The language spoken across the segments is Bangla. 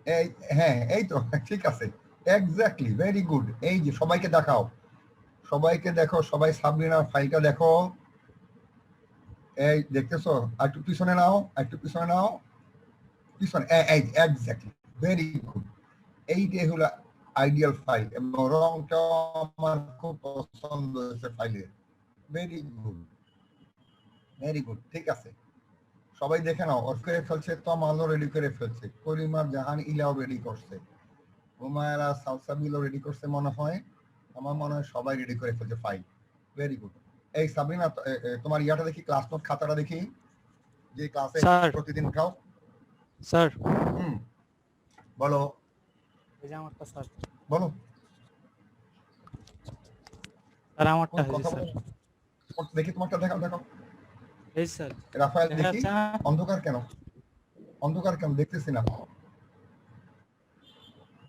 এই হ্যাঁ এই তো ঠিক আছে এক্স্যাক্টলি ভেরি গুড এই যে সবাইকে দেখাও সবাইকে দেখো সবাই সাবরিনার ফাইলটা দেখো এই দেখতেছো আর একটু পিছনে নাও একটু পিছনে নাও পিছনে এই এক্স্যাক্টলি ভেরি গুড এইটাই হলো আইডিয়াল ফাইল এবং রংটাও আমার খুব পছন্দ হয়েছে ফাইলের ভেরি গুড ভেরি গুড ঠিক আছে সবাই দেখে নাও অফ করে ফেলছে তম আলো রেডি করে ফেলছে করিমার জাহান ইলাও রেডি করছে হুমায়রা সালসাবিলও রেডি করছে মনে হয় আমার মনে হয় সবাই রেডি করে ফেলছে ফাইল ভেরি গুড এই সাবরিনা তোমার ইয়াটা দেখি ক্লাস নোট খাতাটা দেখি যে ক্লাসে প্রতিদিন উঠাও স্যার বলো এই যে আমারটা স্যার বলো স্যার আমারটা স্যার দেখি তোমারটা দেখাও দেখাও এই স্যার রাফায়েল দেখি অন্ধকার কেন দেখতেছি না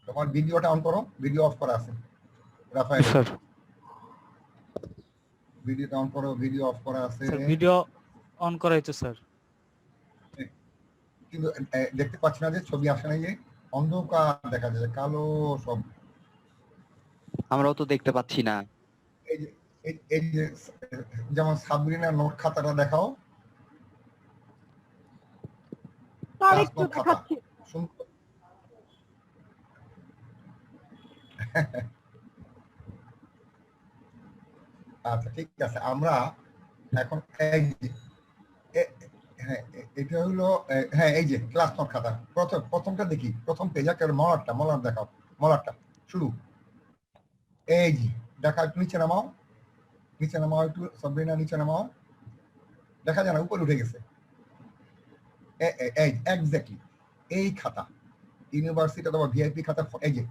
তোমার ভিডিওটা অন করো ভিডিও অফ করা আছে রাফায়েল স্যার ভিডিওটা অন করো ভিডিও অফ করা আছে স্যার ভিডিও অন করা হয়েছে স্যার কিন্তু দেখতে পাচ্ছি না যে ছবি আসে না যে অন্ধকার দেখা যাচ্ছে কালো সব আমরাও তো দেখতে পাচ্ছি না এই যে যেমন সাবরিনা নোট খাতাটা দেখাও আচ্ছা ঠিক আছে আমরা এখন এটা হলো হ্যাঁ এই যে ক্লাস নোট খাতা প্রথমটা দেখি প্রথম পেজা কেন মলার দেখাও মলারটা শুরু এই যে দেখা একটু নিচে নামাও একটু সাবরিনা নিচে নামাও দেখা যায় না উপরে উঠে গেছে এক্স্যাক্টলি এই খাতা ইউনিভার্সিটি অথবা ভিআইপি খাতা এই যে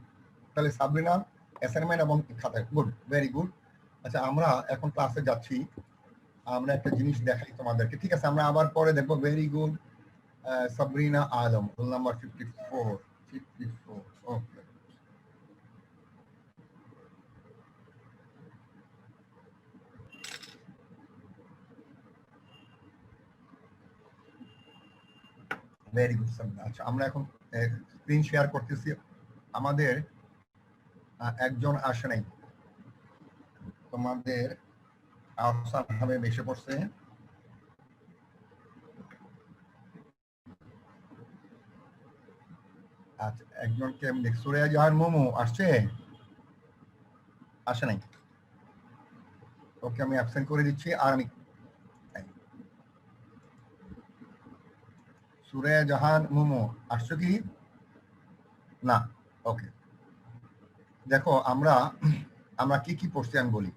তাহলে সাবরিনা অ্যাসাইনমেন্ট এবং খাতা গুড ভেরি গুড আচ্ছা আমরা এখন ক্লাসে যাচ্ছি আমরা একটা জিনিস দেখাই তোমাদেরকে ঠিক আছে আমরা আবার পরে দেখবো very good Sabrina Alam roll number 54 okay very good Sabrina আচ্ছা আমরা এখন স্ক্রিন শেয়ার করতেছি আমাদের একজন আসে নাই তোমাদের আহসান ভাবে বেশি পড়ছে আচ্ছা একজনকে আমি দেখি সুরেয়া জাহান মোমো আসছে আসে নাই ওকে আমি অ্যাবসেন্ট করে দিচ্ছি আর আমি সুরেয়া জাহান মোমো আসছো কি না ওকে দেখো আমরা কি কি পড়ছি আমি বলি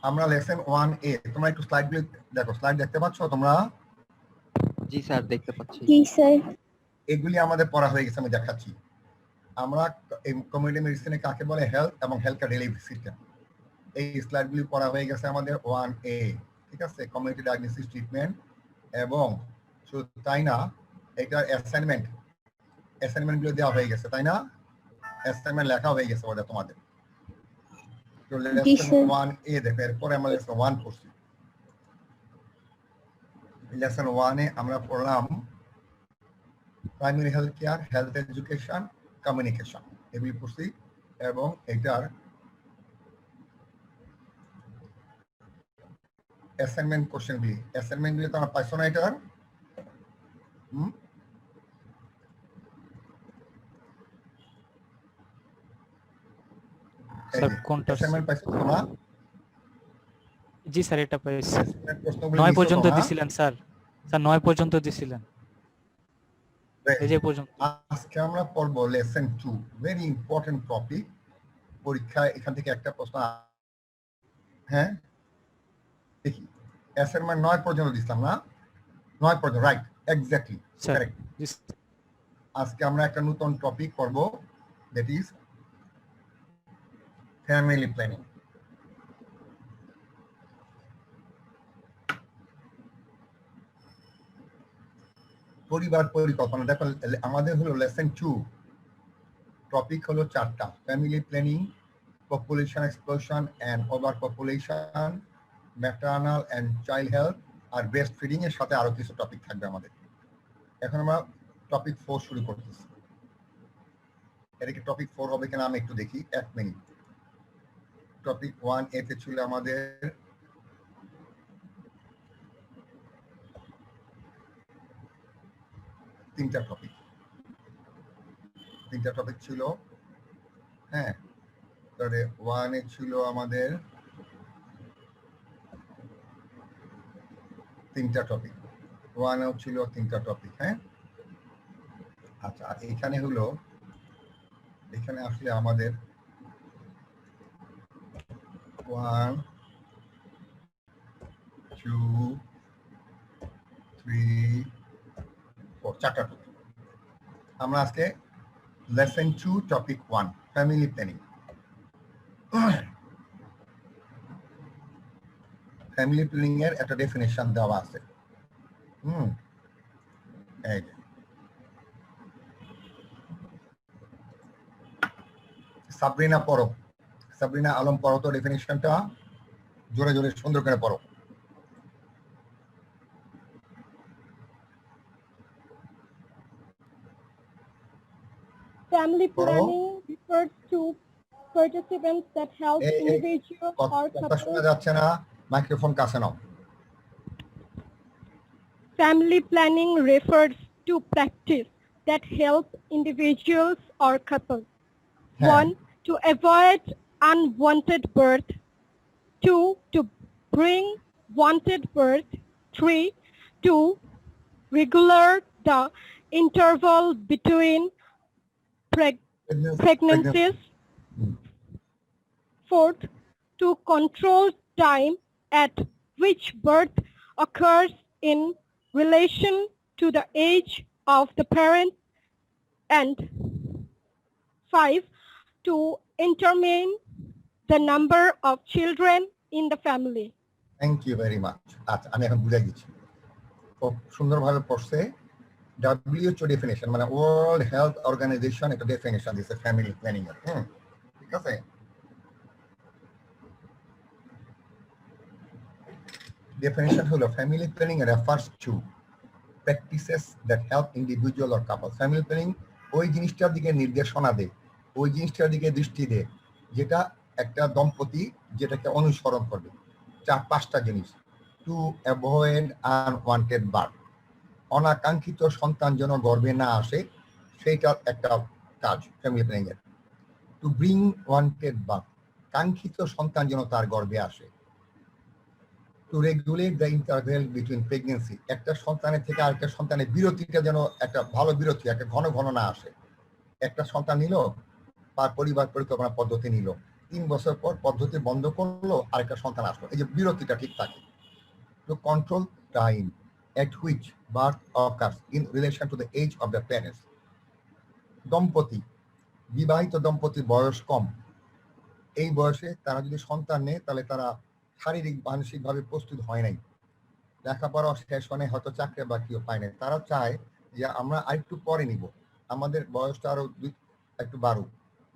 আমরা লেসন 1A তোমরা একটু স্লাইডগুলো দেখো স্লাইড দেখতে পাচ্ছ তোমরা জি স্যার দেখতে পাচ্ছি জি স্যার এগুলি আমাদের পড়া হয়ে গেছে আমি দেখাচ্ছি আমরা কমিউনিটি মেডিসিনে কাকে বলে হেলথ এবং হেলথ কেয়ার ডেলিভারি সিস্টেম এই স্লাইডগুলি পড়া হয়ে গেছে আমাদের 1A ঠিক আছে কমিউনিটি ডায়াগনোসিস ট্রিটমেন্ট এবং শুধু তাই না এটার অ্যাসাইনমেন্টগুলো দেওয়া হয়ে গেছে তাই না অ্যাসাইনমেন্ট লেখা হয়ে গেছে ওটা তোমাদের তো লেসন 1A দেখো এরপরে আমরা লেসন 1 পড়ছি লেসন 1-এ আমরা পড়লাম primary health care health education communication এগুলি পড়ছি এবং এটার অ্যাসাইনমেন্ট কোশ্চেনগুলি অ্যাসাইনমেন্টগুলি তো আমার পাইছো না এটার স্যার কোনটা অ্যাসাইনমেন্ট পাইছো তোমরা জি স্যার এটা পাইছি 9 পর্যন্ত দিছিলেন স্যার 9 পর্যন্ত দিছিলেন এই যে পর্যন্ত আজকে আমরা পড়ব লেসন 2 ভেরি ইম্পর্টেন্ট টপিক পরীক্ষায় এখান থেকে একটা প্রশ্ন হ্যাঁ দেখি অ্যাসাইনমেন্ট 9 পর্যন্ত দিছিলাম না 9 পর্যন্ত রাইট এক্স্যাক্টলি কারেক্ট আজকে আমরা একটা নতুন টপিক পড়ব দ্যাট ইজ ফ্যামিলি প্ল্যানিং পরিবার পরিকল্পনা দেখো আমাদের হলো লেসন 2 টপিক হলো 4টা family planning population explosion and over population maternal and child health আর ব্রেস্ট ফিডিং এর সাথে আরো কিছু টপিক থাকবে আমাদের এখন আমরা টপিক 4 শুরু করতেছি এটা কি টপিক 4 হবে কিনা আমি একটু দেখি, 1 মিনিট। টপিক 1 এতে ছিল আমাদের তিনটা টপিক ছিল। হ্যাঁ, তাহলে 1 এ ছিল আমাদের তিনটা টপিক, 1 এও ছিল তিনটা টপিক। হ্যাঁ, আচ্ছা, এখানে হলো, এখানে আসলে আমাদের 1 2 3 4 চারটা টপিক। আমরা আজকে lesson 2 topic 1 family planning. Family planning এর একটা ডেফিনেশন দেওয়া আছে। এই যে সাবরিনা পড়ো, সাবরিনা আলম পড়ো তো ডেফিনেশনটা, জোরে জোরে সুন্দর করে পড়ো। Family planning refers to participants that help individuals or কথা শোনা couples. যাচ্ছে না, মাইক্রোফোন কাছে নাও। Family planning refers to practice that help individuals or couples. 1. To avoid unwanted birth. 2. To bring wanted birth. 3. To regular the interval between pregnancies. 4th, to control time at which birth occurs in relation to the age of the parent. And 5, to determine the number of children in the family. Thank you very much. আচ্ছা, আমি এখন বুঝাই দিচ্ছি। খুব সুন্দরভাবে পড়ছে। WHO ডেফিনেশন মানে ওয়ার্ল্ড হেলথ অর্গানাইজেশন একটা ডেফিনেশন দিয়েছে ফ্যামিলি প্ল্যানিং এর। ঠিক আছে, definition হলো family planning refers to practices that help individual or couple. Family planning ওই জিনিসটার দিকে নির্দেশনা দেয়, ওই জিনিসটার দিকে দৃষ্টি দেয় যেটা একটা দম্পতি যেটাকে অনুসরণ করবে। 4-5টা জিনিস। টু অ্যাভয়েড আনওয়ান্টেড বার্থ, অনাকাঙ্ক্ষিত সন্তান যেন গর্ভে না আসে, সেইটা একটা কাজ ফ্যামিলি প্ল্যানিং এর। টু ব্রিং ওয়ান্টেড বার্থ, কাঙ্ক্ষিত সন্তান যেন তার গর্ভে আসে। To regulate the interval between pregnancy, একটা সন্তানের থেকে আরেকটা সন্তানের বিরতিটা যেন একটা ভালো বিরতি, একটা ঘন ঘন না আসে। একটা সন্তান নিল, তার পরিবার পরিকল্পনা পদ্ধতি নিল, 3 বছর পর পদ্ধতি বন্ধ করলো, আরেকটা সন্তান আসলো, এই যে বিরতিটা ঠিক থাকে। Two control time at which birth occurs in relation to the age of the parents. দম্পতি, বিবাহিত দম্পতির বয়স কম, এই বয়সে তারা যদি সন্তান নেয় তাহলে তারা শারীরিক মানসিকভাবে প্রস্তুত হয় নাই, লেখাপড়া শেষ হয় নাই, হয়তো চাকরি বাকরিও পায় নাই। তারা চায় যে আমরা আরেকটু পরে নিব, আমাদের বয়সটা আরো একটু বাড়ুক।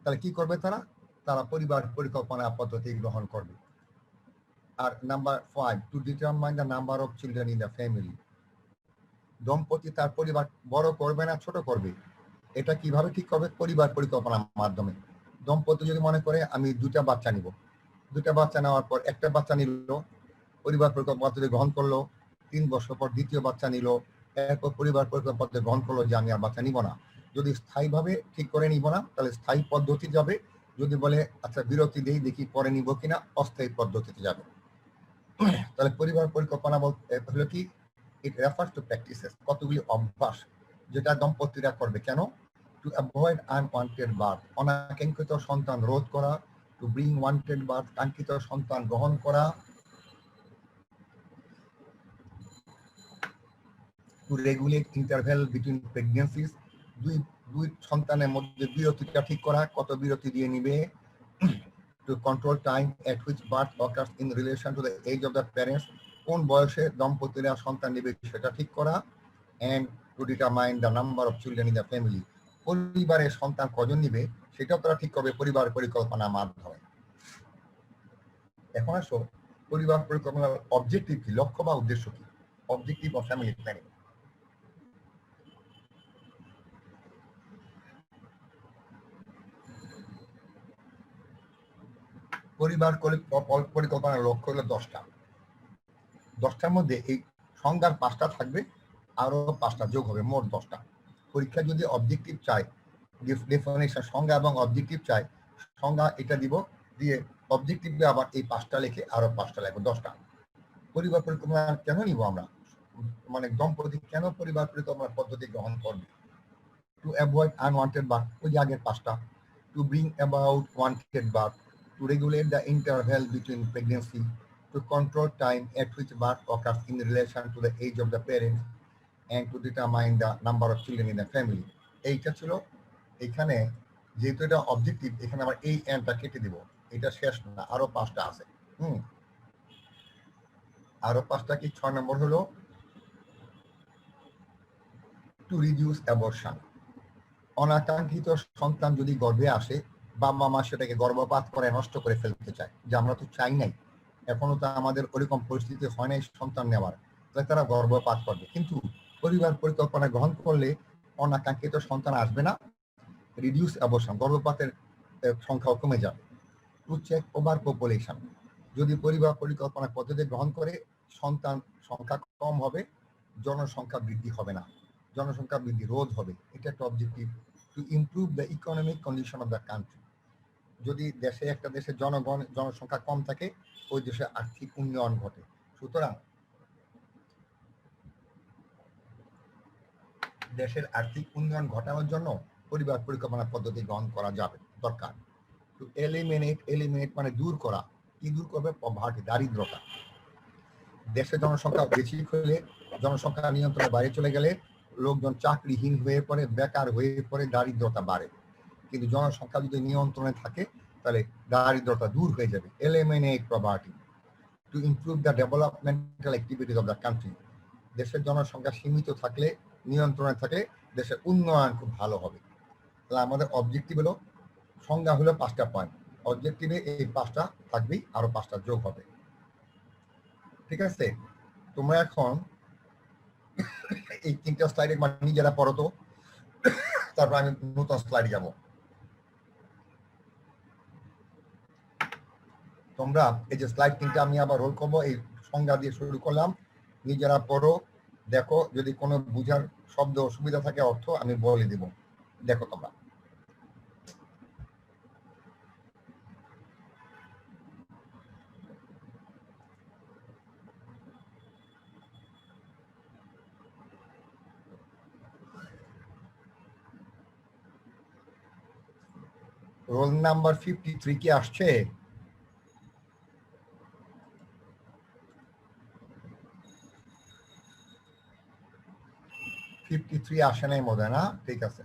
তাহলে কি করবে তারা? তারা পরিবার পরিকল্পনা পদ্ধতি গ্রহণ করবে। আর number 5, to determine the number of children in the family. দম্পতি তার পরিবার বড় করবে না ছোট করবে, এটা কিভাবে ঠিক করবে? পরিবার পরিকল্পনার মাধ্যমে। দম্পতি যদি মনে করে আমি 2টা বাচ্চা নিব, 2টা বাচ্চা নেওয়ার পর একটা বাচ্চা নিল, পরিবার পরিকল্পনা পদ্ধতি গ্রহণ করলো, 3 বছর পর দ্বিতীয় বাচ্চা নিল, এরপর পরিবার পরিকল্পনা পদ্ধতি গ্রহণ করলো যে আমি আর বাচ্চা নিব না। যদি স্থায়ীভাবে ঠিক করে নিব না তাহলে স্থায়ী পদ্ধতি যাবে, যদি বলে আচ্ছা বিরতি দেই দেখি পরে নিব কিনা, অস্থায়ী পদ্ধতিতে যাবে। তাহলে পরিবার পরিকল্পনা বলতে হলো কি, ইট রেফার্স টু প্র্যাকটিসেস, কতগুলি অভ্যাস যেটা দম্পতিরা করবে। কেন? টু অ্যাভয়েড আনওয়ান্টেড বার্থ, অনাকাঙ্ক্ষিত সন্তান রোধ করা। টু ব্রিং ওয়ান্টেড বার্থ, কাঙ্ক্ষিত সন্তান গ্রহণ করা। টু রেগুলেট ইন্টারভেল বিটুইন প্রেগনেন্সিস, দুই সন্তানের মধ্যে বিরতিটা ঠিক করা, কত বিরতি দিয়ে নিবে। To control time at which birth occurs in relation to the age of the parents, কোন বয়সে দম্পতিরা সন্তান নেবে সেটা ঠিক করা। And to determine the number of children in the family, পরিবারের সন্তান কজন নিবে সেটাও তারা ঠিক করবে পরিবার পরিকল্পনার মাধ্যমে। এখন আসো পরিবার পরিকল্পনার অবজেক্টিভ কি, লক্ষ্য বা উদ্দেশ্য কি? Objective of family planning. পরিবার পরিকল্পনার লক্ষ্য হলো 10টা। 10টার মধ্যে এই সংজ্ঞার 5টা থাকবে, আরো 5টা যোগ হবে, মোট 10টা। পরীক্ষা যদি অবজেক্টিভ চায়, ডেফিনিশন সংজ্ঞা এবং অবজেক্টিভ চায়, সংজ্ঞা এটা দিব, দিয়ে অবজেক্টিভে আবার এই 5টা লিখে আরো 5টা লিখবো, 10টা। পরিবার পরিকল্পনা কেন নিব আমরা, মানে দম্পতি কেন পরিবার পরিকল্পনা পদ্ধতি গ্রহণ করবে? টু অ্যাভয়েড আনওয়ান্টেড বার্থ, ওই যে আগের 5টা। To bring about wanted birth, to regulate the interval between pregnancy, to control time at which birth occurs in relation to the age of the parents, and to determine the number of children in the family. এইটা ছিল এখানে, যেহেতু এটা অবজেক্টিভ, এখানে আবার এই এন্ডটা কেটে দিব, এটা শেষ না, আরো 5টা আছে। আরো 5টা কি? 6 নম্বর হলো টু রিডিউস অ্যাবর্শন। অনাকাঙ্ক্ষিত সন্তান যদি গর্ভে আসে, বাবা মা সেটাকে গর্ভপাত করে নষ্ট করে ফেলতে চায়, যে আমরা তো চাই নাই, এখনো তো আমাদের ওরকম পরিস্থিতি হয় নাই সন্তান নেওয়ার, তাহলে তারা গর্ভপাত করবে। কিন্তু পরিবার পরিকল্পনা গ্রহণ করলে অনাকাঙ্ক্ষিত সন্তান আসবে না, রিডিউস অ্যাবর্শন, গর্ভপাতের সংখ্যাও কমে যাবে। টু চেক ওভার পপুলেশন, যদি পরিবার পরিকল্পনা পদ্ধতি গ্রহণ করে সন্তান সংখ্যা কম হবে, জনসংখ্যা বৃদ্ধি হবে না, জনসংখ্যা বৃদ্ধি রোধ হবে, এটা একটা objective. To improve the economic condition of the country, যদি দেশে একটা দেশের জনসংখ্যা কম থাকে, ওই দেশে আর্থিক উন্নয়ন ঘটে। সুতরাং দেশের আর্থিক উন্নয়ন ঘটানোর জন্য পরিবার পরিকল্পনা পদ্ধতি গ্রহণ করা যাবে, দরকার। টু এলিমিনেট মানে দূর করা, কি দূর করবে? পভার্টি, দারিদ্রতা। দেশের জনসংখ্যা বেশি হলে, জনসংখ্যা নিয়ন্ত্রণের বাইরে চলে গেলে লোকজন চাকরিহীন হয়ে পড়ে, বেকার হয়ে পড়ে, দারিদ্রতা বাড়ে। কিন্তু জনসংখ্যা যদি নিয়ন্ত্রণে থাকে, তাহলে দারিদ্রতা দূর হয়ে যাবে। Eliminate poverty. To improve the developmental activities of the country, দেশের জনসংখ্যা সীমিত থাকলে, নিয়ন্ত্রণে থাকলে দেশের উন্নয়ন খুব ভালো হবে। তাহলে আমাদের অবজেক্টিভ হলো, সংজ্ঞা হলো 5টা পয়েন্ট, অবজেক্টিভে এই 5টা থাকবেই, আরো 5টা যোগ হবে। ঠিক আছে, তোমরা এখন এই 3টা স্লাইডে নিজেরা পড়ো তো, তারপর আমি নতুন স্লাইডে যাব। তোমরা এই যে স্লাইড 3টা আমি আবার রোল করবো, এই সংজ্ঞা দিয়ে শুরু করলাম, নিজেরা পড়ো, দেখো, যদি কোনো বুঝার শব্দ অসুবিধা থাকে অর্থ আমি বলে দিব, দেখো তোমরা। রোল নাম্বার 53 কি আসছে? আসে নাই মনে হয় না? ঠিক আছে,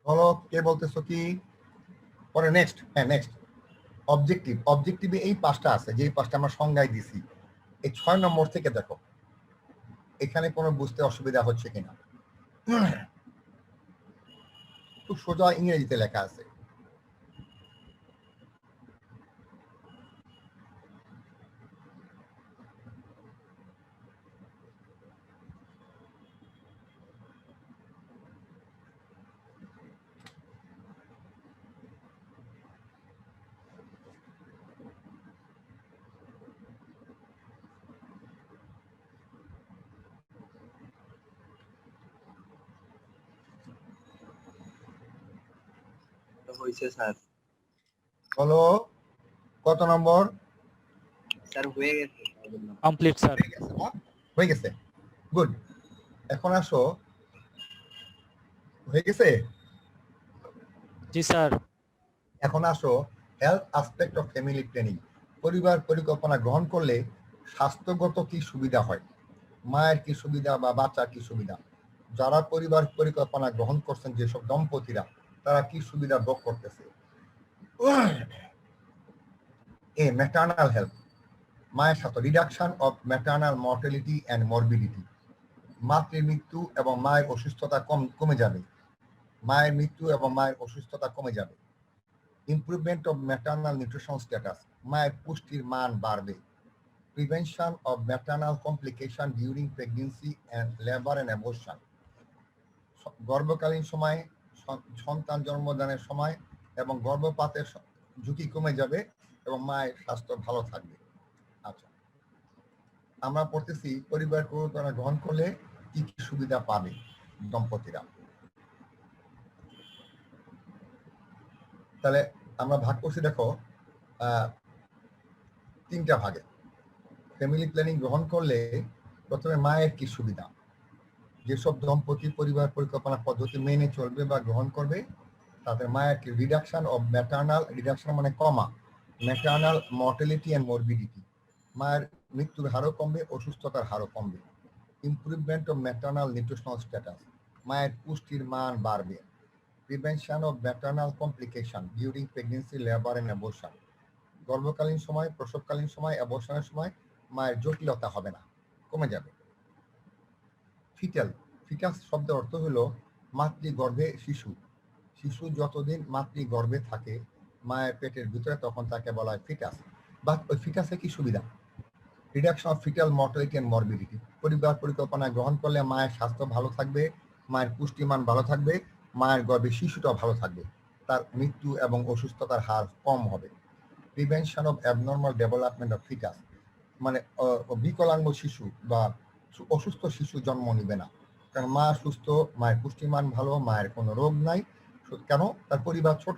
বলো কে বলতেছো কি? পরে নেক্সট, হ্যাঁ নেক্সট অবজেক্টিভে এই 5টা আছে, যে 5টা আমরা সংজ্ঞায় দিছি। এই 6 নম্বর থেকে দেখো এখানে কোনো বুঝতে অসুবিধা হচ্ছে কিনা। খুব সোজা ইংরেজিতে লেখা আছে। হয়েছে স্যার। বলো কত নম্বর? স্যার হয়ে গেছে, কমপ্লিট স্যার। হয়ে গেছে, গুড। এখন আসো, হয়ে গেছে? জি স্যার। এখন আসো health aspect of family planning. পরিবার পরিকল্পনা গ্রহণ করলে স্বাস্থ্যগত কি সুবিধা হয়, মায়ের কি সুবিধা বা বাচ্চার কি সুবিধা, যারা পরিবার পরিকল্পনা গ্রহণ করছেন যেসব দম্পতিরা, তারা কি সুবিধা ভোগ করতেছে। ম্যাটার্নাল হেলথ, মায়ের সাথে reduction of maternal mortality and morbidity, মাতৃ মৃত্যু এবং মায়ের অসুস্থতা কমে যাবে, মায়ের মৃত্যু এবং মায়ের অসুস্থতা কমে যাবে। Improvement of maternal nutritional status, মায়ের পুষ্টির মান বাড়বে। Prevention of maternal complication during pregnancy and labour and abortion, গর্ভকালীন সময়, সন্তান জন্মদানের সময় এবং গর্ভপাতের ঝুঁকি কমে যাবে এবং মায়ের স্বাস্থ্য ভালো থাকবে। আচ্ছা, আমরা পড়তেছি পরিবার পরিকল্পনা গ্রহণ করলে কি কি সুবিধা পাবে দম্পতিরা। তাহলে আমরা ভাগ করছি, দেখো 3টা ভাগে। ফ্যামিলি প্ল্যানিং গ্রহণ করলে প্রথমে মায়ের কি সুবিধা, যেসব দম্পতি পরিবার পরিকল্পনা পদ্ধতি মেনে চলবে বা গ্রহণ করবে তাদের মায়ের কি রিডাকশন অফ ম্যাটার্নাল, রিডাকশন মানে কমা, ম্যাটার্নাল মর্টালিটি অ্যান্ড মরবিডিটি, মায়ের মৃত্যুর হারও কমবে, অসুস্থতার হারও কমবে। Improvement of maternal nutritional status, মায়ের পুষ্টির মান বাড়বে। Prevention of maternal complication during pregnancy, labour and abortion, গর্ভকালীন সময়, প্রসবকালীন সময়, অ্যাবর্শনের সময় মায়ের জটিলতা হবে না, কমে যাবে। ফিটাস শব্দের অর্থ হলো মাতৃগর্ভে শিশু। শিশু যতদিন মাতৃগর্ভে থাকে মায়ের পেটের ভিতরে তখন তাকে বলা হয় ফিটাস। বা ওই ফিটাসে কি সুবিধা, reduction of fetal mortality and morbidity, পরিবার পরিকল্পনা গ্রহণ করলে মায়ের স্বাস্থ্য ভালো থাকবে, মায়ের পুষ্টিমান ভালো থাকবে, মায়ের গর্ভে শিশুটাও ভালো থাকবে, তার মৃত্যু এবং অসুস্থতার হার কম হবে। Prevention of abnormal development of foetus, মানে বিকলাঙ্গ শিশু বা অসুস্থ শিশু জন্ম নিবে না, কারণ মা সুস্থ, মায়ের পুষ্টিমান ভালো, মায়ের কোনো রোগ নাই। কেন, তার পরিবার ছোট,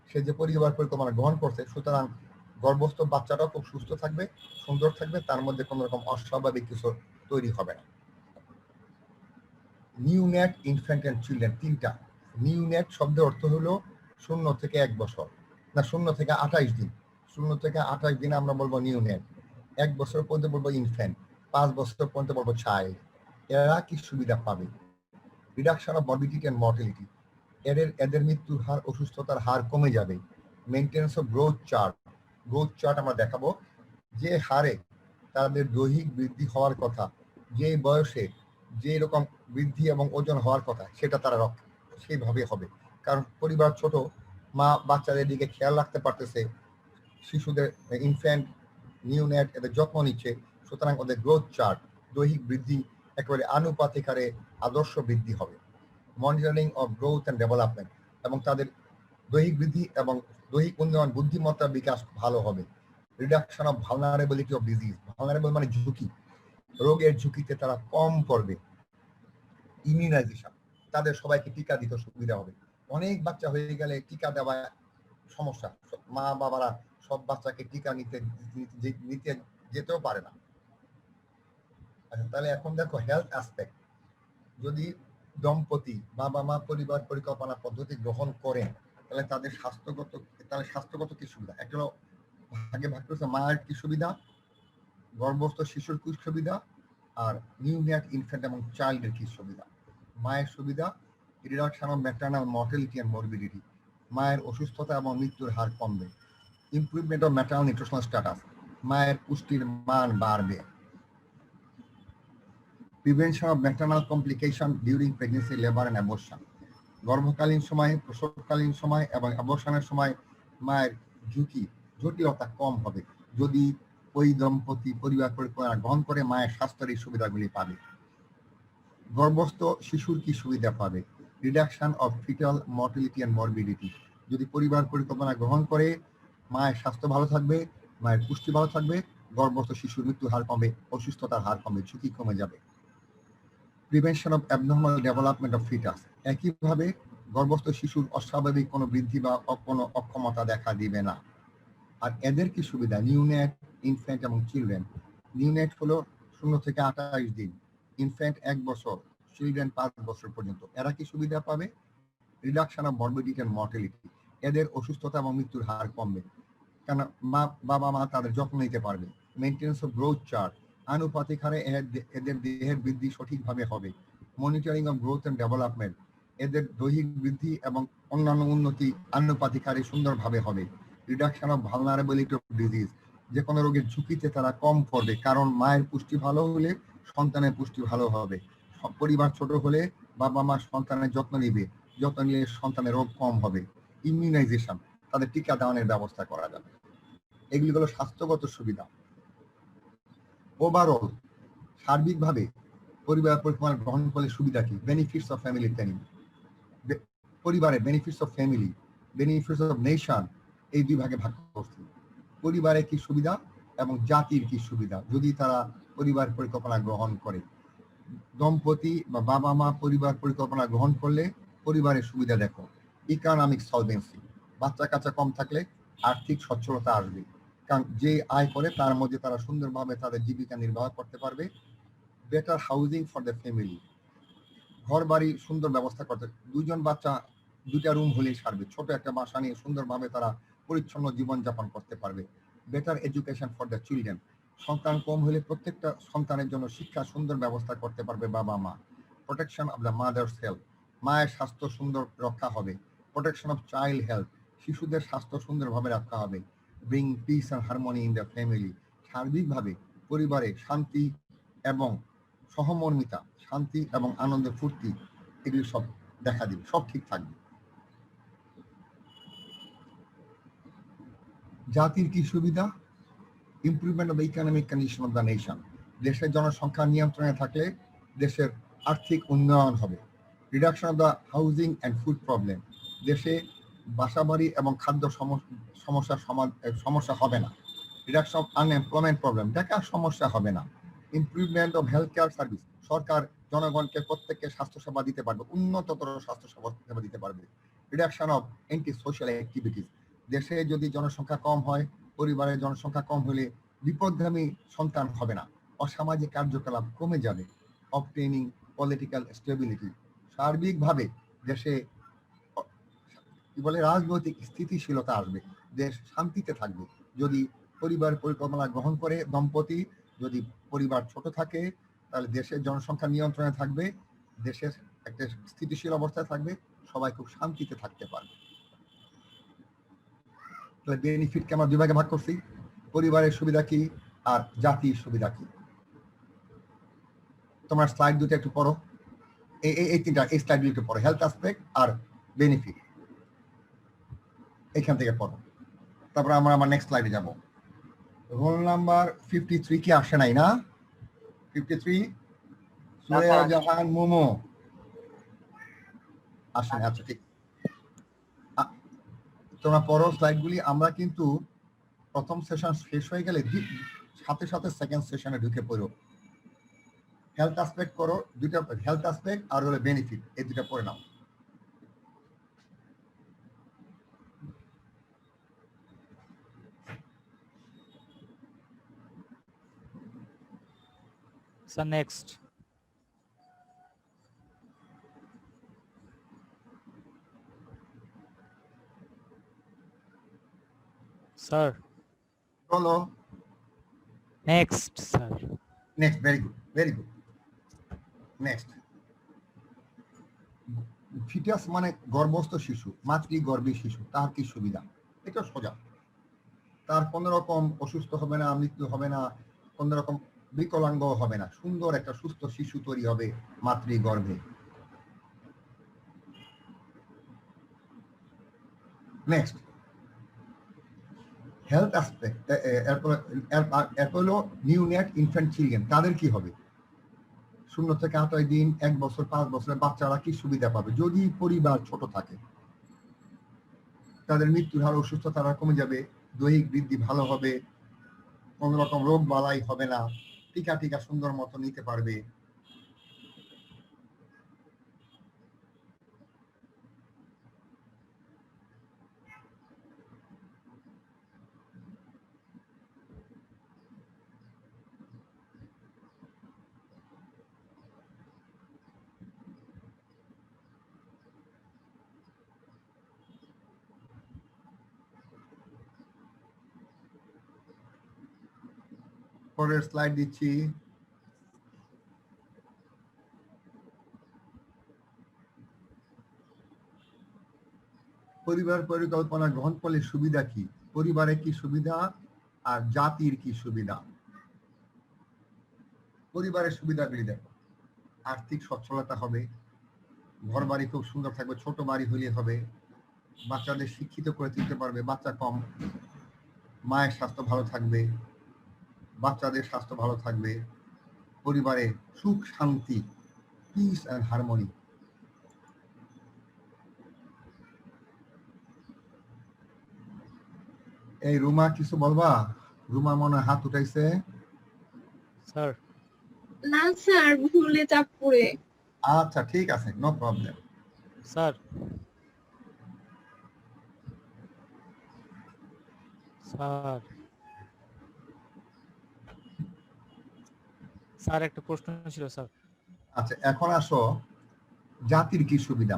সে যে পরিবার পরিকল্পনা গ্রহণ করছে, সুতরাং গর্ভস্থ বাচ্চাটাও খুব সুস্থ থাকবে, সুন্দর থাকবে, তার মধ্যে কোনো রকম অস্বাভাবিক কিছু তৈরি হবে না। নিউনেট, ইনফ্যান্ট অ্যান্ড চিলড্রেন, 3টা। নিউনেট শব্দের অর্থ হলো 0 থেকে 1 বছর, না 0 থেকে 28 দিন। 0 থেকে 28 দিন আমরা বলবো নিউনেট, 1 বছর পর্যন্ত বলবো ইনফ্যান্ট, 5 বছর পর্যন্ত বলবো চাইল্ড। এরা কি সুবিধা পাবে, reduction of morbidity and mortality, এদের মৃত্যুর হার, অসুস্থতার হার কমে যাবে। মেইনটেনেন্স অফ গ্রোথ চার্ট আমরা দেখাবো, যে হারে তাদের দৈহিক বৃদ্ধি হওয়ার কথা, যে বয়সে যে রকম বৃদ্ধি এবং ওজন হওয়ার কথা, সেটা তারা সেইভাবে হবে। কারণ পরিবার ছোট, মা বাচ্চাদের দিকে খেয়াল রাখতে পারতেছে, শিশুদের ইনফ্যান্ট, নিউনেট এদের যত্ন নিচ্ছে, সুতরাং ওদের গ্রোথ চার্ট, দৈহিক বৃদ্ধি একেবারে আনুপাতিক হারে আদর্শ বৃদ্ধি হবে। Monitoring of growth and development, এবং তাদের দৈহিক বৃদ্ধি এবং দৈহিক উন্নয়ন, বুদ্ধিমত্তার বিকাশ ভালো হবে। Reduction of vulnerability of disease, vulnerable মানে ঝুঁকি, রোগের ঝুঁকিতে তারা কম পড়বে। ইমিউনাইজেশন, তাদের সবাইকে টিকা দিতে সুবিধা হবে। অনেক বাচ্চা হয়ে গেলে টিকা দেওয়া সমস্যা, মা বাবারা সব বাচ্চাকে টিকা নিতে যেতেও পারে না। আচ্ছা, তাহলে এখন দেখো হেলথ অ্যাসপেক্ট, যদি দম্পতি বাবা মা পরিবার পরিকল্পনা পদ্ধতি গ্রহণ করেন তাহলে তাদের স্বাস্থ্যগত কি সুবিধা, একটা হলো ভাগে ভাগ করেছে মায়ের কি সুবিধা, গর্ভস্থ শিশুর কি সুবিধা, আর নিউনেট, ইনফ্যান্ট এবং চাইল্ডের কি সুবিধা। মায়ের সুবিধা, reduction of maternal mortality and morbidity, মায়ের অসুস্থতা এবং মৃত্যুর হার কমবে। Improvement of maternal nutritional status, মায়ের পুষ্টির মান বাড়বে। Prevention of maternal complication during pregnancy, labour and abortion, গর্ভকালীন সময়, প্রসবকালীন সময় এবং অ্যাবর্শনের সময় মায়ের জটিলতা কম হবে যদি ওই দম্পতি পরিবার পরিকল্পনা গ্রহণ করে মায়ের স্বাস্থ্যের এই সুবিধাগুলি পাবে। গর্ভস্থ শিশুর কি সুবিধা পাবে, reduction of fetal mortality and morbidity, যদি পরিবার পরিকল্পনা গ্রহণ করে মায়ের স্বাস্থ্য ভালো থাকবে, মায়ের পুষ্টি ভালো থাকবে, গর্ভস্থ শিশুর মৃত্যুর হার কমবে, অসুস্থতার হার কমবে, ঝুঁকি কমে যাবে। Prevention of abnormal development of foetus, একইভাবে গর্ভস্থ শিশুর অস্বাভাবিক কোনো বৃদ্ধি বা কোনো অক্ষমতা দেখা দিবে না। আর এদের কি সুবিধা, নিউনেট, ইনফ্যান্ট এবং চিলড্রেন। নিউনেট হলো 0 থেকে 28 দিন, ইনফ্যান্ট 1 বছর, চিলড্রেন 5 বছর পর্যন্ত। এরা কি সুবিধা পাবে, reduction of morbidity and mortality, এদের অসুস্থতা এবং মৃত্যুর হার কমবে, কেন বাবা মা তাদের যত্ন নিতে পারবে। মেইনটেনেন্স অফ গ্রোথ চার্ট, আনুপাতিক হারে এদের দেহের বৃদ্ধি সঠিকভাবে হবে। Monitoring of growth and development, এদের দৈহিক বৃদ্ধি এবং অন্যান্য উন্নতি আনুপাতিক হারে সুন্দরভাবে হবে। Reduction of vulnerability of disease, যে কোনো রোগের ঝুঁকিতে তারা কম পড়বে, কারণ মায়ের পুষ্টি ভালো হলে সন্তানের পুষ্টি ভালো হবে। পরিবার ছোট হলে বাবা মা সন্তানের যত্ন নিবে, যত্ন নিলে সন্তানের রোগ কম হবে। ইমিউনাইজেশন, তাদের টিকা দানের ব্যবস্থা করা যাবে। এগুলি হলো স্বাস্থ্যগত সুবিধা। ওভারঅল সার্বিকভাবে পরিবার পরিকল্পনা গ্রহণ করলে সুবিধা কি? বেনিফিটস অফ ফ্যামিলি প্ল্যানিং, পরিবারের benefits of family, benefits of nation, এই দুই ভাগে ভাগ করছি। পরিবারে কি সুবিধা এবং জাতির কি সুবিধা যদি তারা পরিবার পরিকল্পনা গ্রহণ করে। দম্পতি বা বাবা মা পরিবার পরিকল্পনা গ্রহণ করলে পরিবারের সুবিধা দেখো, ইকোনমিক সলভেন্সি, বাচ্চা কাচ্চা কম থাকলে আর্থিক সচ্ছলতা আসবে, কারণ যে আয় করে তার মধ্যে তারা সুন্দরভাবে তাদের জীবিকা নির্বাহ করতে পারবে। Better housing for the family, ঘর বাড়ি সুন্দর ব্যবস্থা করতে, দুইজন বাচ্চা দুইটা রুম হলেই সারবে, ছোট একটা বাসা নিয়ে সুন্দরভাবে তারা পরিচ্ছন্ন জীবনযাপন করতে পারবে। Better education for the children, সন্তান কম হলে প্রত্যেকটা সন্তানের জন্য শিক্ষা সুন্দর ব্যবস্থা করতে পারবে বাবা মা। Protection of the mother's health, মায়ের স্বাস্থ্য সুন্দর রক্ষা হবে। প্রোটেকশন অফ চাইল্ড হেলথ, শিশুদের স্বাস্থ্য সুন্দরভাবে রক্ষা হবে। Bring piece and harmony in the family, সার্বিকভাবে পরিবারে শান্তি এবং সহমর্মিতা, শান্তি এবং আনন্দ ফুর্তি এগুলি সব দেখা দিবে, সব ঠিক থাকবে। জাতির কি সুবিধা? Improvement of the economic condition of the nation, দেশের জনসংখ্যা নিয়ন্ত্রণে থাকলে দেশের আর্থিক উন্নয়ন হবে। Reduction of the housing and food problem, দেশে বাসাবাড়ি এবং খাদ্য সমস্যা হবে না। রিডাকশন অফ আনএমপ্লয়মেন্ট প্রবলেম, বেকার সমস্যা হবে না। Improvement of health care service, সরকার জনগণকে প্রত্যেককে স্বাস্থ্যসেবা দিতে পারবে, উন্নততর স্বাস্থ্যসেবা দিতে পারবে। Reduction of anti social activities, দেশে যদি জনসংখ্যা কম হয়, পরিবারের জনসংখ্যা কম হলে বিপদগামী সন্তান হবে না, অসামাজিক কার্যকলাপ কমে যাবে। অবটেইনিং পলিটিক্যাল স্টেবিলিটি, সার্বিকভাবে দেশে কি বলে রাজনৈতিক স্থিতিশীলতা আসবে, দেশ শান্তিতে থাকবে। যদি পরিবার পরিকল্পনা গ্রহণ করে দম্পতি, যদি পরিবার ছোট থাকে তাহলে দেশের জনসংখ্যা নিয়ন্ত্রণে থাকবে, দেশের একটা স্থিতিশীল অবস্থায় থাকবে, সবাই খুব শান্তিতে থাকতে পারবে। তাহলে বেনিফিটকে আমরা দুই ভাগে ভাগ করছি, পরিবারের সুবিধা কি আর জাতির সুবিধা কি। তোমার স্লাইড দুটো একটু পড়ো, এই তিনটা এই স্লাইড একটু পড়ো, হেলথ অ্যাসপেক্ট আর বেনিফিট, এখান থেকে পড়ো। তারপরে আমরা আমার নেক্সট স্লাইডে যাব। রোল নাম্বার 53 কি আসে নাই না? 53 সুরেয়া জাহান মোমো আসেন। আচ্ছা ঠিক, তোমরা পড়ো স্লাইডগুলি। আমরা কিন্তু প্রথম সেশন শেষ হয়ে গেলে সাথে সাথে সেকেন্ড সেশনে ঢুকে পড়ো। হেলথ অ্যাসপেক্ট করো, দুইটা হেলথ অ্যাসপেক্ট আর হলো বেনিফিট, এই দুইটা পড়ে নাও। Sir, next. Sir. বলো। Next, sir. Next, very good, very good. Next, foetus মানে গর্ভস্থ শিশু, মাতৃগর্ভী শিশু, তার কি সুবিধা? এটা সোজা, তার কোন রকম অসুস্থ হবে না, মৃত্যু হবে না, কোন রকম বিকলাঙ্গ হবে না, সুন্দর একটা সুস্থ শিশু তৈরি হবে মাতৃগর্ভে। নেক্সট, হেলথ অ্যাসপেক্ট, এরপর হলো নিউনেট ইনফ্যান্ট চিলড্রেন, তাদের কি হবে? 0 থেকে 8 দিন, 1 বছর, 5 বছরের বাচ্চারা কি সুবিধা পাবে? যদি পরিবার ছোট থাকে তাদের মৃত্যুর হার, অসুস্থতার হার কমে যাবে, দৈহিক বৃদ্ধি ভালো হবে, কোন রকম রোগ বালাই হবে না, টিকা সুন্দর মতো নিতে পারবে। পরের স্লাইড দিচ্ছি। পরিবার পরিকল্পনা গ্রহণ করলে সুবিধা কি? পরিবারের কি সুবিধা আর জাতির কি সুবিধা? পরিবারের সুবিধাগুলি দেখো, আর্থিক সচ্ছলতা হবে, ঘর বাড়ি খুব সুন্দর থাকবে, ছোট বাড়ি হলে হবে, বাচ্চাদের শিক্ষিত করে তুলতে পারবে, বাচ্চা কম, মায়ের স্বাস্থ্য ভালো থাকবে, বাচ্চাদের স্বাস্থ্য ভালো থাকবে, পরিবারে সুখ শান্তি, পিস অ্যান্ড হারমোনি। এই রুমা কিছু বলবা? রুমা মনে হয় হাত উঠাইছে। স্যার না স্যার, ভুলে চাপ পড়ে। আচ্ছা ঠিক আছে, no problem. Sir sir sir একটা প্রশ্ন ছিল স্যার। আচ্ছা এখন আসো, জাতির কি সুবিধা?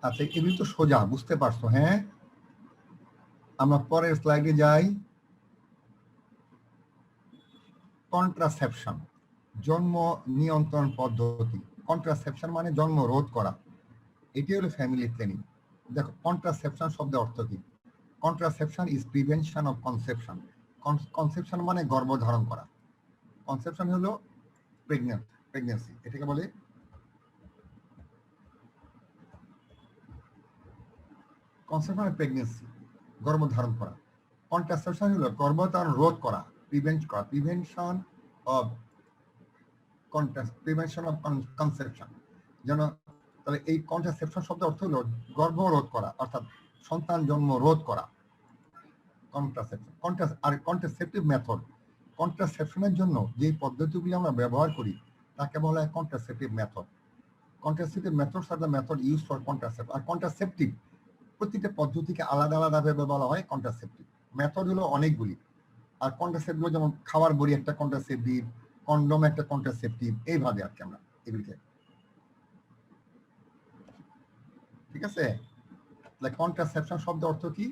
আচ্ছা এগুলি তো সোজা, বুঝতে পারছো? হ্যাঁ, আমরা পরের স্লাইডে যাই। কন্ট্রাসেপশন, জন্ম নিয়ন্ত্রণ পদ্ধতি। কন্ট্রাসেপশন মানে জন্ম রোধ করা, এটি হলো ফ্যামিলি প্ল্যানিং। দেখো কন্ট্রাসেপশন শব্দের অর্থ কি? Contraception is prevention of conception. Conception মানে গর্ভধারণ করা, কনসেপশন হলো প্রেগন্যান্সি, এটাকে বলে কনসেপ্ট মানে প্রেগন্যান্সি, গর্ভধারণ করা। কন্ট্রাসেপশন হলো গর্ভধারণ রোধ করা, প্রিভেন্ট করা, প্রিভেনশন অফ কনসেপশন। যেন তাহলে এই কন্ট্রাসেপশন শব্দের অর্থ হলো গর্ভ রোধ করা, অর্থাৎ সন্তান জন্ম রোধ করা। কন্ট্রাসেপশন আর কন্ট্রাসেপটিভ মেথড, কন্ট্রাসেপশনের জন্য যে পদ্ধতিগুলি আমরা ব্যবহার করি তাকে বলা হয় কন্ট্রাসেপটিভ মেথড। কন্ট্রাসেপটিভ মেথডস আর the method use for contracept. আর কন্ট্রাসেপটিভ প্রতিটা পদ্ধতিকে আলাদা আলাদা ভাবে বলা হয় কন্ট্রাসেপটিভ। মেথড হলো অনেকগুলি, আর কন্ট্রাসেপটিভ যেমন খাওয়ার বড়ি একটা কন্ট্রাসেপটিভ, কন্ডোম একটা কন্ট্রাসেপটিভ, এইভাবে আর কি আমরা এগুলিকে, ঠিক আছে? তাহলে কন্ট্রাসেপশন শব্দ অর্থ কি?